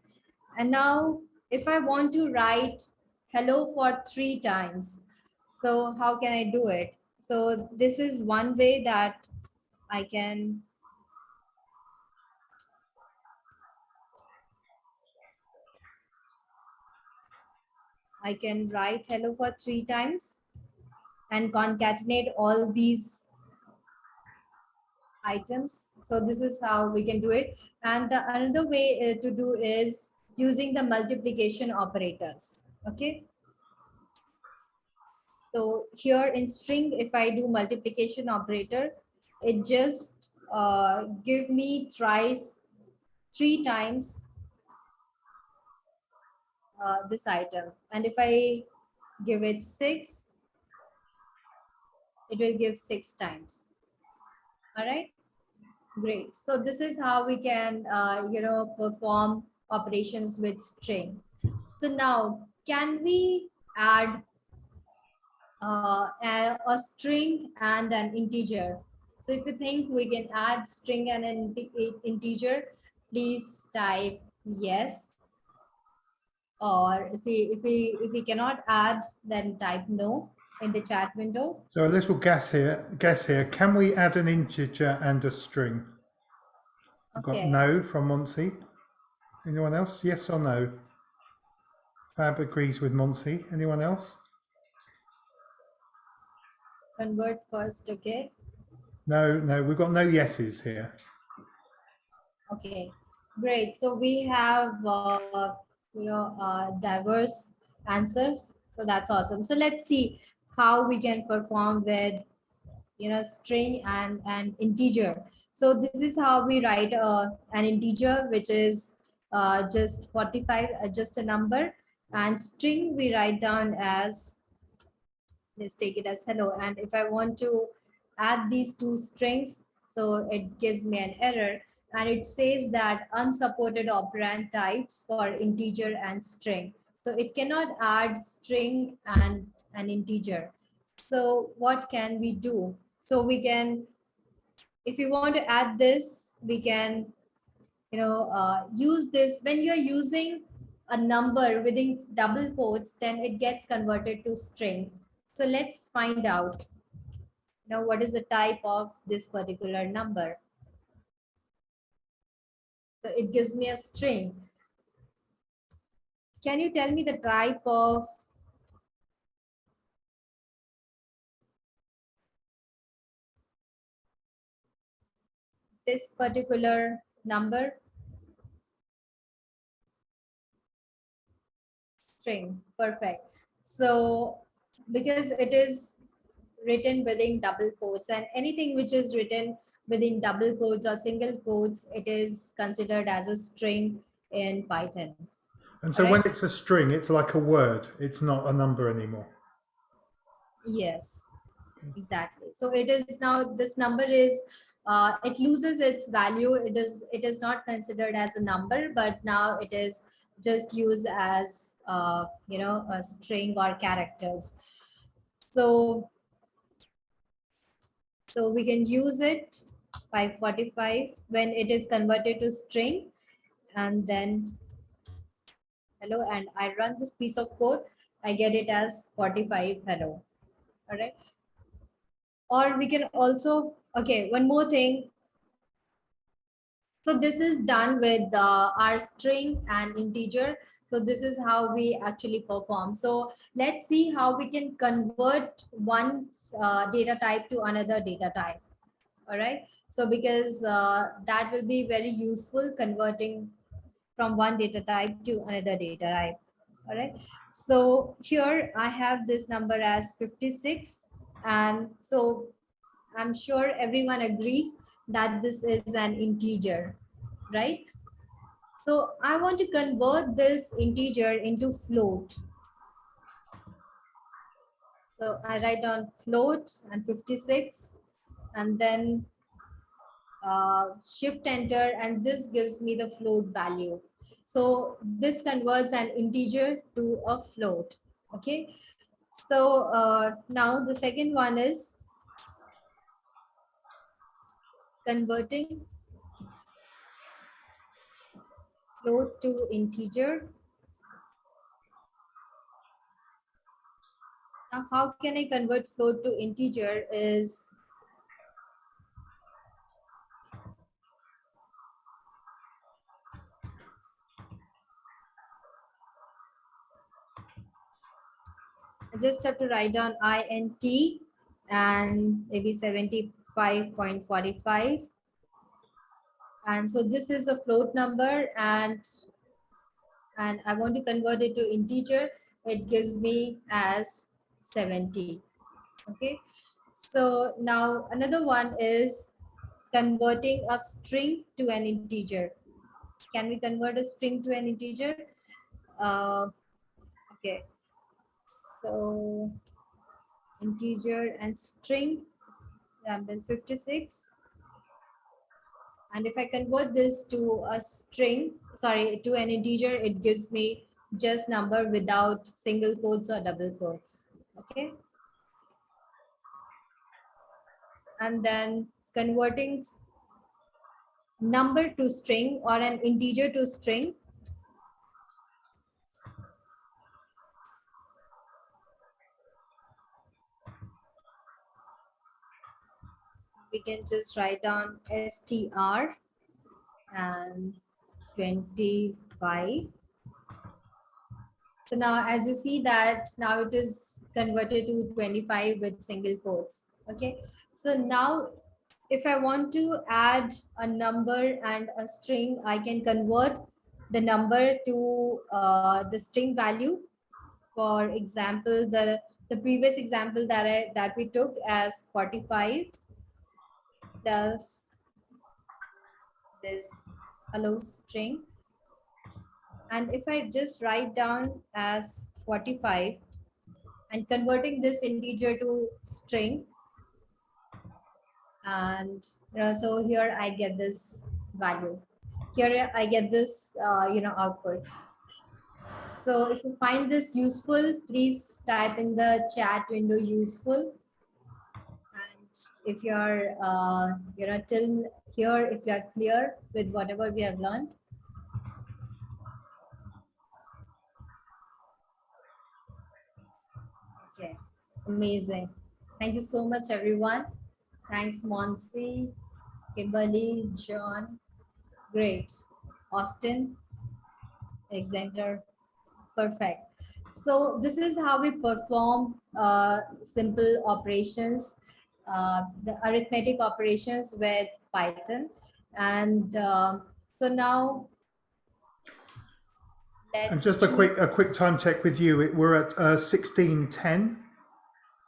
And now if I want to write hello for 3 times, so how can I do it? So this is one way that I can write hello for 3 times and concatenate all these items. So this is how we can do it. And the another way to do is using the multiplication operators. Okay. So here in string, if I do multiplication operator, it just give me thrice 3 times this item. And if I give it 6, it will give 6 times. All right. Great. So this is how we can, perform operations with string. So now, can we add a string and an integer? So if you think we can add string and an integer, please type yes. Or if we cannot add, then type no in the chat window. So a little guess here. Can we add an integer and a string? I've got no from Monsi. Anyone else? Yes or no? Fab agrees with Monsi. Anyone else? Convert first, okay. No, we've got no yeses here. Okay, great. So we have diverse answers. So that's awesome. So let's see how we can perform with string and an integer. So this is how we write an integer, which is just 45, just a number, and string we write down as let's take it as hello. And if I want to add these two strings, so it gives me an error, and it says that unsupported operand types for integer and string. So it cannot add string and an integer. So what can we do? So we can, if you want to add this, we can, use this. When you're using a number within double quotes, then it gets converted to string. So let's find out, what is the type of this particular number. So it gives me a string. Can you tell me the type of this particular number? String. Perfect. So because it is written within double quotes, and anything which is written within double quotes or single quotes, it is considered as a string in Python. And so when it's a string, it's like a word. It's not a number anymore. Yes, exactly. So it is now, this number is, it loses its value. It is not considered as a number, but now it is just used as, a string or characters. So we can use it 545 when it is converted to string, and then hello, and I run this piece of code, I get it as 45 hello. All right. Or we can also, okay, one more thing. So this is done with our string and integer. So this is how we actually perform. So let's see how we can convert one data type to another data type. All right. So because that will be very useful, converting from one data type to another data type. All right. So here I have this number as 56. And so I'm sure everyone agrees that this is an integer, right? So I want to convert this integer into float. So I write on float and 56, and then shift enter, and this gives me the float value. So this converts an integer to a float. Okay. So now the second one is converting float to integer. Now, how can I convert float to integer is, I just have to write down int and maybe 75.45. And so this is a float number, and I want to convert it to integer. It gives me as 70. Okay. So now another one is converting a string to an integer. Can we convert a string to an integer? Okay. So integer and string, example 56. And if I convert this to a string, sorry, to an integer, it gives me just number without single quotes or double quotes. Okay. And then converting number to string or an integer to string. We can just write down str and 25. So now as you see that now it is converted to 25 with single quotes. Okay. So now if I want to add a number and a string, I can convert the number to the string value. For example, the previous example that we took as 45 plus this hello string. And if I just write down as 45, and converting this integer to string. And so here I get this value. Here I get this output. So if you find this useful, please type in the chat window useful. And if you're till here, if you are clear with whatever we have learned. Okay, amazing. Thank you so much, everyone. Thanks, Monsi, Kimberly, John. Great. Austin, Alexander. Perfect. So this is how we perform simple operations, the arithmetic operations with Python. And so now, And just a quick time check with you. We're at 16:10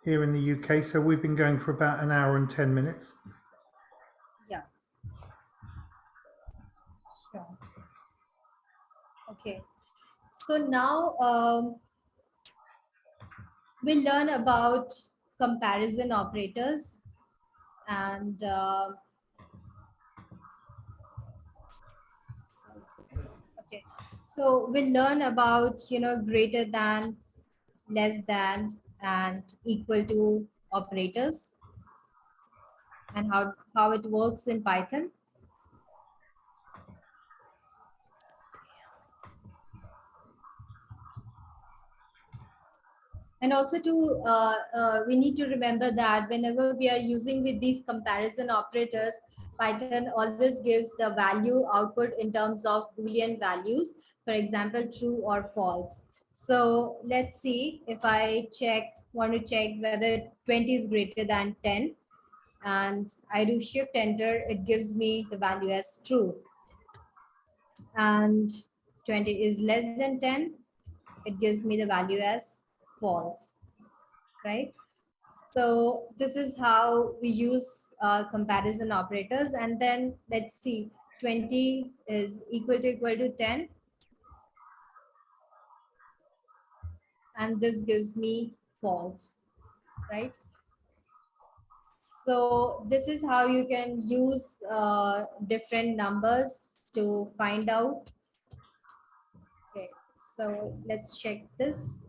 here in the UK, so we've been going for about an hour and 10 minutes. Yeah. Sure. Okay. So now we'll learn about comparison operators, and okay. So we'll learn about greater than, less than, and equal to operators, and how it works in Python. And also we need to remember that whenever we are using with these comparison operators, Python always gives the value output in terms of Boolean values, for example, true or false. So let's see if I want to check whether 20 is greater than 10, and I do shift enter, it gives me the value as true. And 20 is less than 10, it gives me the value as false, right? So this is how we use comparison operators. And then let's see, 20 is equal to 10. And this gives me false, right? So this is how you can use different numbers to find out. Okay, so let's check this.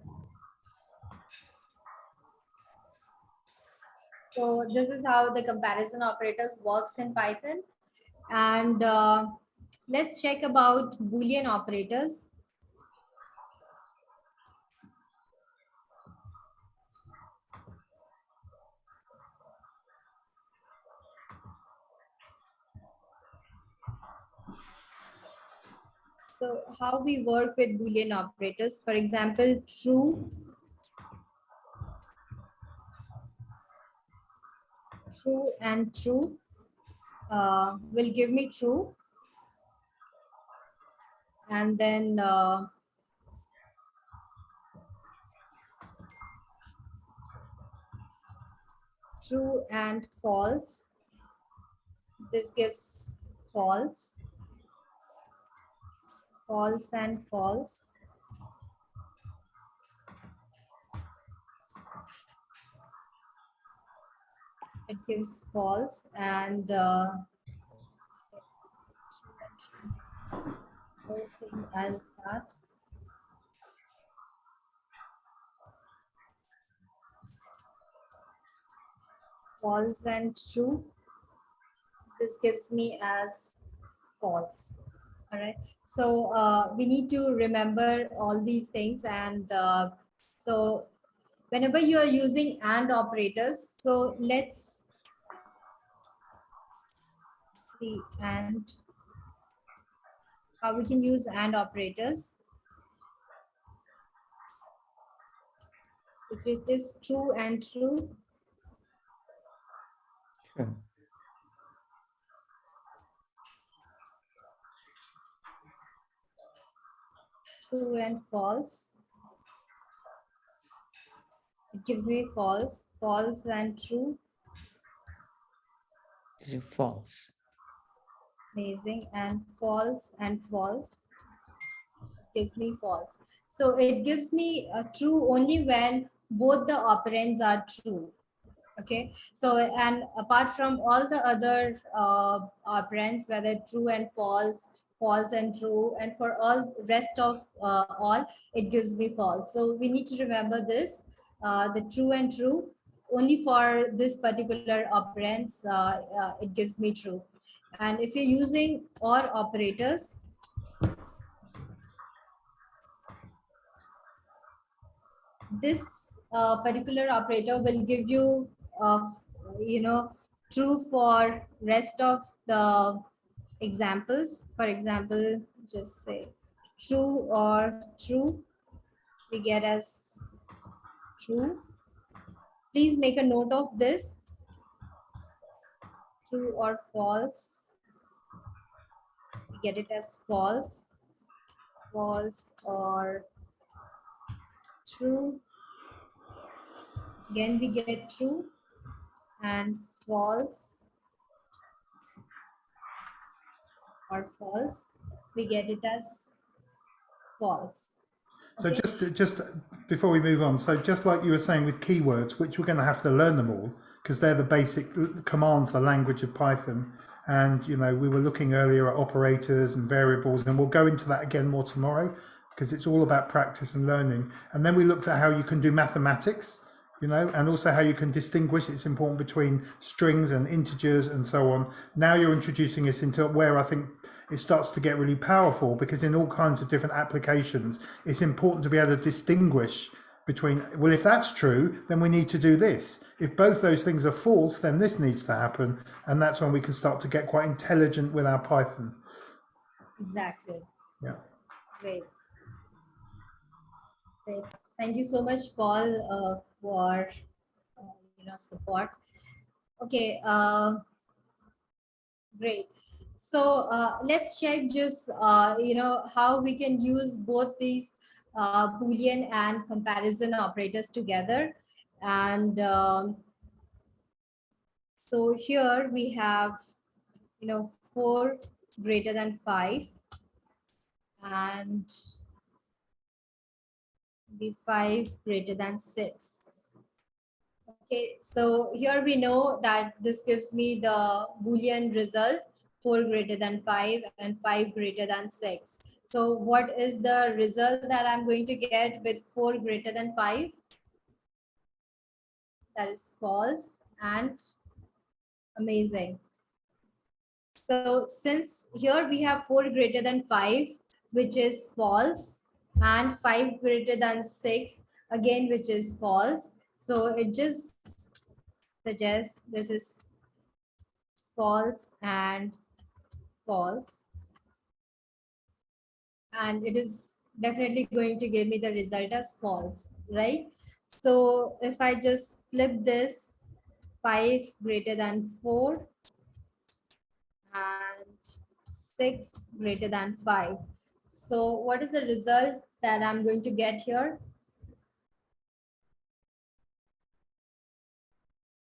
So this is how the comparison operators works in Python. And let's check about Boolean operators. So how we work with Boolean operators, for example, true and true will give me true. And then true and false, this gives false. False and false, it gives false. And thing as that. False and true, this gives me as false. All right, so we need to remember all these things. And so whenever you are using AND operators, so let's see and how we can use AND operators. If it is true and true, true and false, it gives me false. False and true, false. amazing. And false gives me false. So it gives me a true only when both the operands are true. Okay, so and apart from all the other operands, whether true and false, false and true, and for all rest of all, it gives me false. So we need to remember this, the true and true, only for this particular operands, it gives me true. And if you're using OR operators, this particular operator will give you, true for rest of the examples. For example, just say true or true, we get as true. Please make a note of this. True or false, we get it as false. False or true, again we get true, and false or false, we get it as false. So Okay. just before we move on, so just like you were saying with keywords, which we're going to have to learn them all because they're the basic commands, the language of Python. And, you know, we were looking earlier at operators and variables, and we'll go into that again more tomorrow because it's all about practice and learning. And then we looked at how you can do mathematics, you know, and also how you can distinguish. It's important between strings and integers and so on. Now you're introducing us into where I think it starts to get really powerful, because in all kinds of different applications, it's important to be able to distinguish between, well, if that's true, then we need to do this. If both those things are false, then this needs to happen. And that's when we can start to get quite intelligent with our Python. Exactly. Yeah. Great. Great. Thank you so much, Paul, for support. Okay. Great. So let's check just how we can use both these Boolean and comparison operators together. And so here we have 4 greater than 5 and the 5 greater than 6. Okay, so here we know that this gives me the Boolean result 4 greater than 5 and 5 greater than 6. So what is the result that I'm going to get with 4 greater than 5? That is false and amazing. So since here we have 4 greater than 5, which is false, and 5 greater than 6, again, which is false. So it just suggests this is false and false. And it is definitely going to give me the result as false, right? So if I just flip this, 5 greater than 4 and 6 greater than 5. So what is the result that I'm going to get here?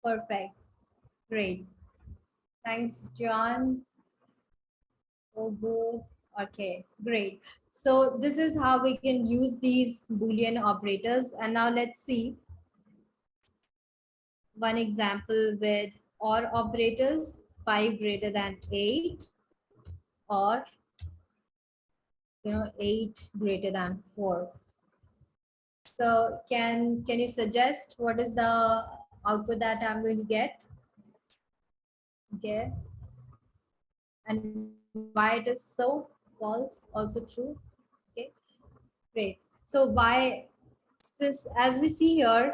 Perfect. Great. Thanks, John. Ogo. Okay, great. So this is how we can use these Boolean operators. And now let's see one example with OR operators, 5 greater than 8 or 8 greater than 4. So can you suggest what is the output that I'm going to get? Okay. And why it is so false, also true. Okay, great. So why, since as we see here,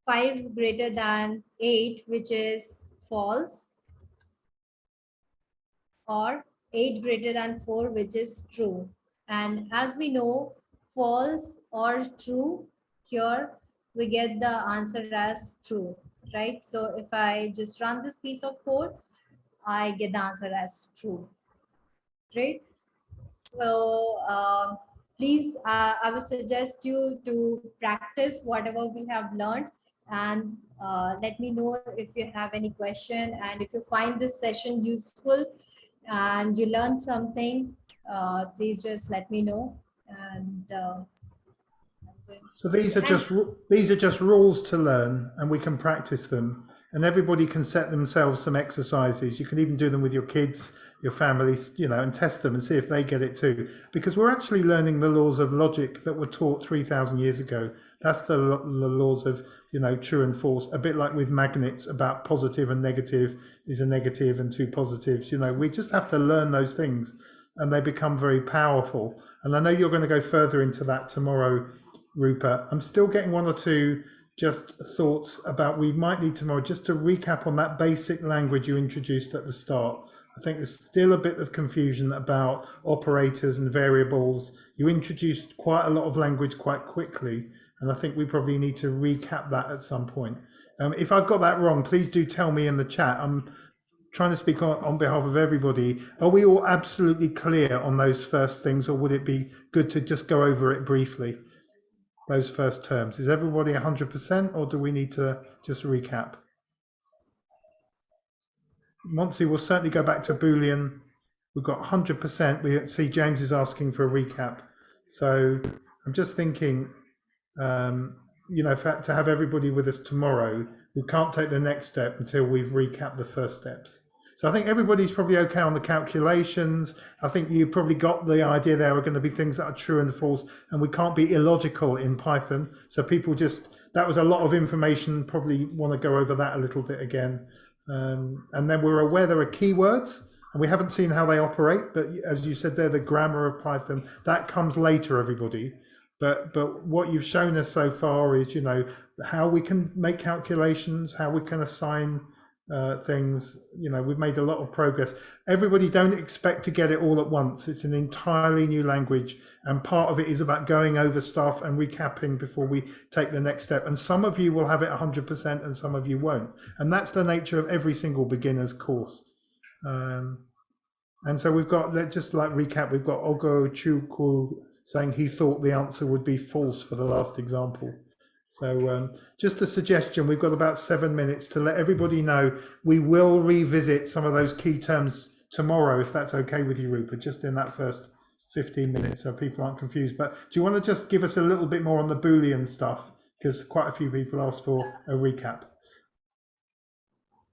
5 greater than 8, which is false, or 8 greater than 4, which is true. And as we know, false or true, here we get the answer as true, right? So if I just run this piece of code, I get the answer as true. Great. So please, I would suggest you to practice whatever we have learned, and let me know if you have any question, and if you find this session useful and you learned something, please just let me know, and I'm So these are just rules to learn, and we can practice them. And everybody can set themselves some exercises. You can even do them with your kids, your families, and test them and see if they get it too. Because we're actually learning the laws of logic that were taught 3,000 years ago. That's the laws of, true and false. A bit like with magnets, about positive and negative is a negative and two positives. We just have to learn those things, and they become very powerful. And I know you're going to go further into that tomorrow, Rupert. I'm still getting one or two just thoughts about we might need tomorrow just to recap on that basic language you introduced at the start. I think there's still a bit of confusion about operators and variables. You introduced quite a lot of language quite quickly, and I think we probably need to recap that at some point. If I've got that wrong, please do tell me in the chat. I'm trying to speak on behalf of everybody. Are we all absolutely clear on those first things, or would it be good to just go over it briefly? Those first terms. Is everybody 100%, or do we need to just recap? Monty, we'll certainly go back to Boolean. We've got 100%. We see James is asking for a recap. So I'm just thinking, to have everybody with us tomorrow, we can't take the next step until we've recapped the first steps. So I think everybody's probably okay on the calculations. I think you probably got the idea there are going to be things that are true and false, and we can't be illogical in Python. So people that was a lot of information, probably want to go over that a little bit again. And then we're aware there are keywords, and we haven't seen how they operate, but as you said there, the grammar of Python, that comes later, everybody. But what you've shown us so far is, how we can make calculations, how we can assign things. We've made a lot of progress. Everybody don't expect to get it all at once. It's an entirely new language, and part of it is about going over stuff and recapping before we take the next step. And some of you will have it 100% and some of you won't, and that's the nature of every single beginner's course. And so we've got, let's just recap, we've got Ogo Chukwu saying he thought the answer would be false for the last example. So just a suggestion, we've got about 7 minutes to let everybody know we will revisit some of those key terms tomorrow, if that's okay with you, Rupert, just in that first 15 minutes so people aren't confused. But do you want to just give us a little bit more on the Boolean stuff? Because quite a few people asked for a recap.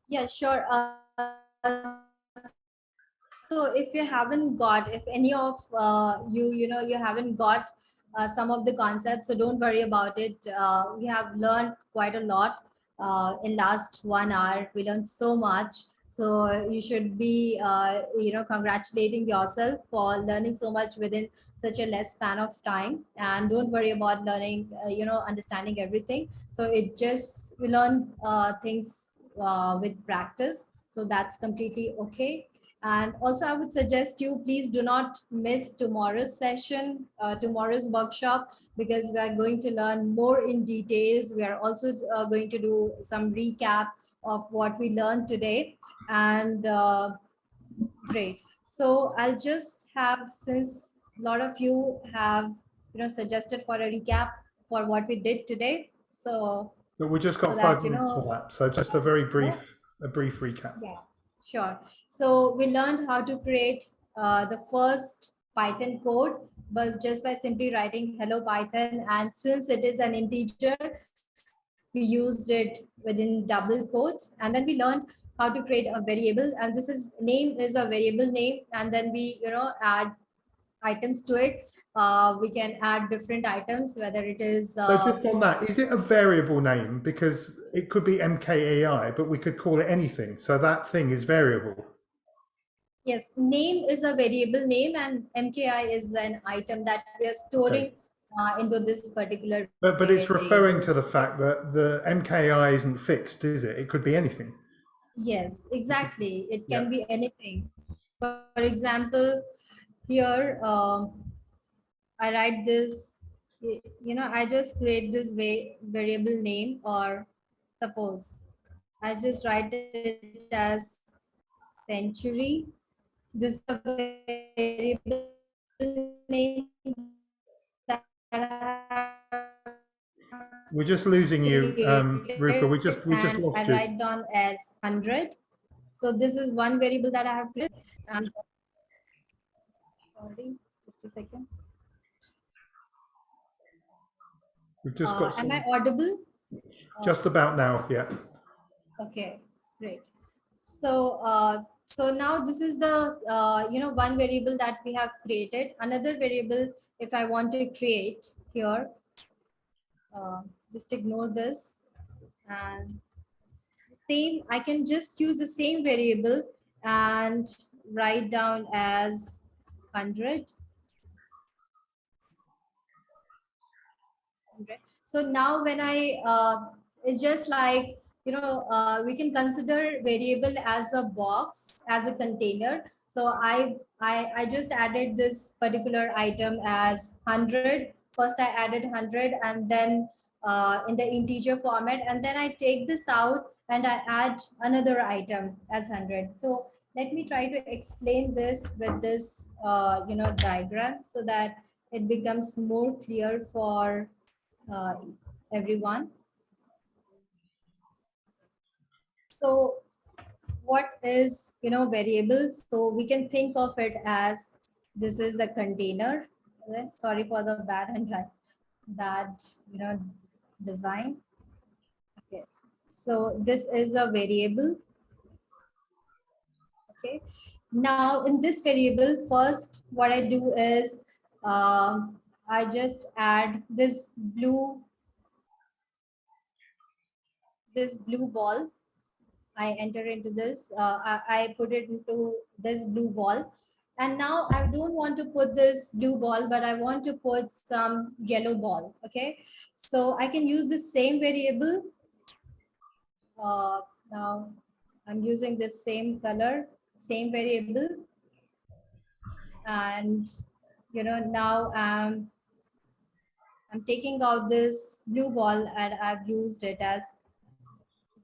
Yeah, sure. So if you haven't got, if any of you haven't got some of the concepts, so don't worry about it. We have learned quite a lot in last 1 hour. We learned so much. So you should be, congratulating yourself for learning so much within such a less span of time. And don't worry about learning, understanding everything. So we learn things with practice. So that's completely okay. And also I would suggest you please do not miss tomorrow's session, tomorrow's workshop, because we are going to learn more in details. We are also going to do some recap of what we learned today. And great. So I'll just have, since a lot of you have suggested for a recap for what we did today. So but we just got 5 minutes for that. So just a very brief recap. Yeah. Sure. So we learned how to create the first Python code, but just by simply writing hello Python. And since it is an integer, we used it within double quotes. And then we learned how to create a variable. And this is name is a variable name. And then we, add items to it. We can add different items, whether it is. So just on that, is it a variable name? Because it could be MKAI, but we could call it anything. So that thing is variable. Yes, name is a variable name, and MKI is an item that we are storing into this particular. But it's referring to the fact that the MKI isn't fixed, is it? It could be anything. Yes, exactly. It can be anything. For example, here I write this, I just create this variable name, or suppose I just write it as century. This is a variable name that we're just losing you, Rupert. We just lost you. I write down as 100. So this is one variable that I have created. And sorry, just a second. We've just got am I audible? just about now, yeah. Okay, great. So, so now this is the, one variable that we have created. Another variable, if I want to create here, just ignore this. And same, I can just use the same variable and write down as 100. So now when it's just like, we can consider variable as a box, as a container. So I just added this particular item as 100. First I added 100 and then in the integer format, and then I take this out and I add another item as 100. So let me try to explain this with this, diagram so that it becomes more clear for everyone. So what is, variables? So we can think of it as, this is the container. Sorry for the bad, design. Okay. So this is a variable. Okay. Now in this variable, first what I do is I just add this blue ball. I enter into this, I put it into this blue ball. And now I don't want to put this blue ball, but I want to put some yellow ball. Okay. So I can use the same variable. Now I'm using the same color, same variable. And, now I'm taking out this blue ball and I've used it as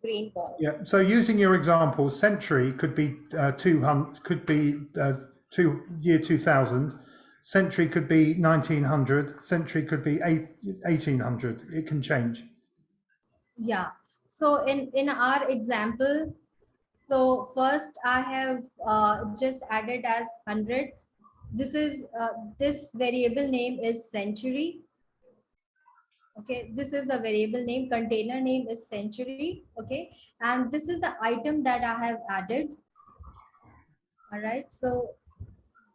green balls. Yeah. So using your example, century could be 200, could be year 2000. Century could be 1900. Century could be 1800. It can change. Yeah. So in our example, so first I have just added as 100. This is this variable name is century. Okay, this is the variable name, container name is century. Okay, and this is the item that I have added. All right, so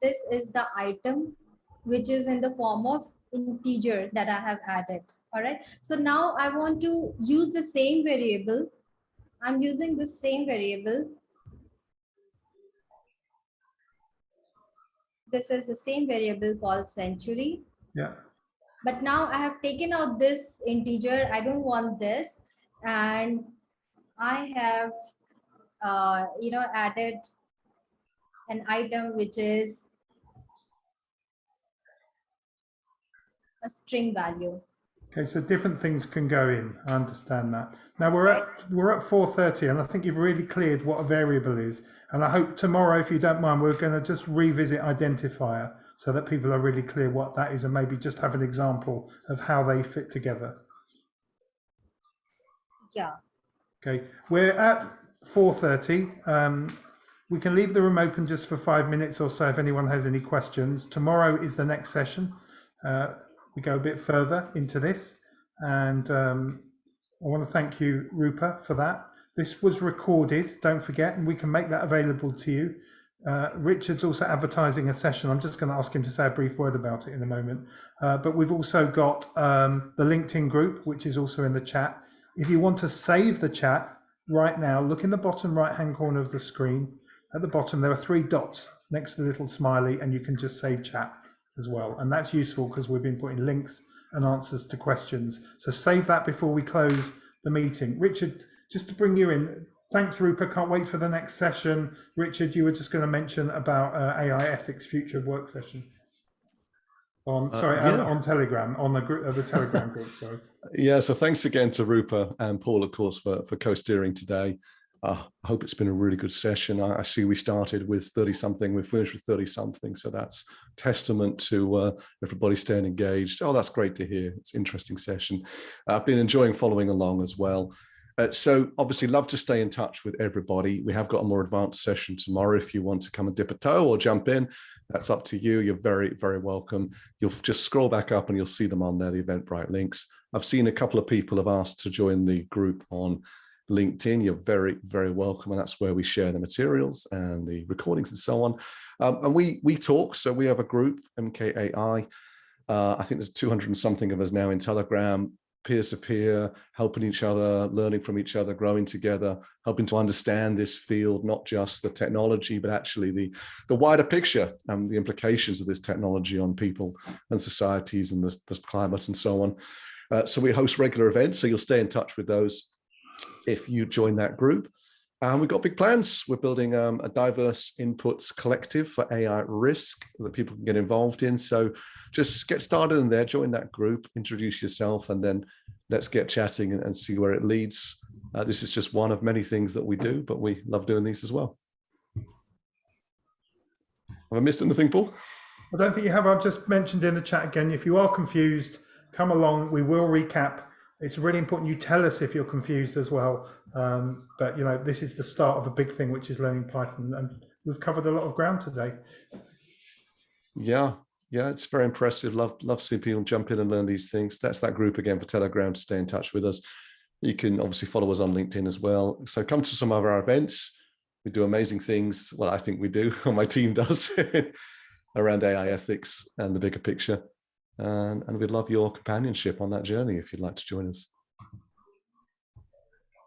this is the item which is in the form of integer that I have added. All right, so now I want to use the same variable. I'm using the same variable. This is the same variable called century. Yeah. But now I have taken out this integer. I don't want this. And I have, added an item which is a string value. Okay, so different things can go in. I understand that. Now we're at 4:30, and I think you've really cleared what a variable is. And I hope tomorrow, if you don't mind, we're going to just revisit identifier so that people are really clear what that is, and maybe just have an example of how they fit together. Yeah. Okay, we're at 4:30. We can leave the room open just for 5 minutes or so if anyone has any questions. Tomorrow is the next session. We go a bit further into this, and I want to thank you, Rupa, for that. This was recorded, don't forget, and we can make that available to you. Richard's also advertising a session. I'm just going to ask him to say a brief word about it in a moment. But we've also got the LinkedIn group, which is also in the chat. If you want to save the chat right now, look in the bottom right-hand corner of the screen. At the bottom, there are 3 dots next to the little smiley, and you can just save chat as well. And that's useful because we've been putting links and answers to questions. So save that before we close the meeting. Richard, just to bring you in, thanks, Rupa. Can't wait for the next session. Richard, you were just going to mention about AI ethics future work session. On Telegram, on the Telegram group, sorry. Yeah, so thanks again to Rupa and Paul, of course, for co-steering today. I hope it's been a really good session. I see we started with 30-something, we finished with 30-something, so that's testament to everybody staying engaged. Oh, that's great to hear. It's an interesting session. I've been enjoying following along as well. So obviously love to stay in touch with everybody. We have got a more advanced session tomorrow. If you want to come and dip a toe or jump in, that's up to you. You're very, very welcome. You'll just scroll back up and you'll see them on there, the Eventbrite links. I've seen a couple of people have asked to join the group on LinkedIn. You're very, very welcome. And that's where we share the materials and the recordings and so on. And we talk. So we have a group, MKAI. I think there's 200 and something of us now in Telegram, peer-to-peer, helping each other, learning from each other, growing together, helping to understand this field, not just the technology, but actually the wider picture and the implications of this technology on people and societies and the climate and so on. So we host regular events, so you'll stay in touch with those if you join that group. And we've got big plans. We're building a diverse inputs collective for AI risk that people can get involved in. So just get started in there, join that group, introduce yourself, and then let's get chatting and see where it leads. This is just one of many things that we do, but we love doing these as well. Have I missed anything, Paul? I don't think you have. I've just mentioned in the chat again, if you are confused, come along. We will recap. It's really important you tell us if you're confused as well. But this is the start of a big thing, which is learning Python, and we've covered a lot of ground today. Yeah, it's very impressive. Love seeing people jump in and learn these things. That's that group again for Telegram to stay in touch with us. You can obviously follow us on LinkedIn as well. So come to some of our events. We do amazing things. Well, I think we do, or my team does, around AI ethics and the bigger picture. And we'd love your companionship on that journey if you'd like to join us.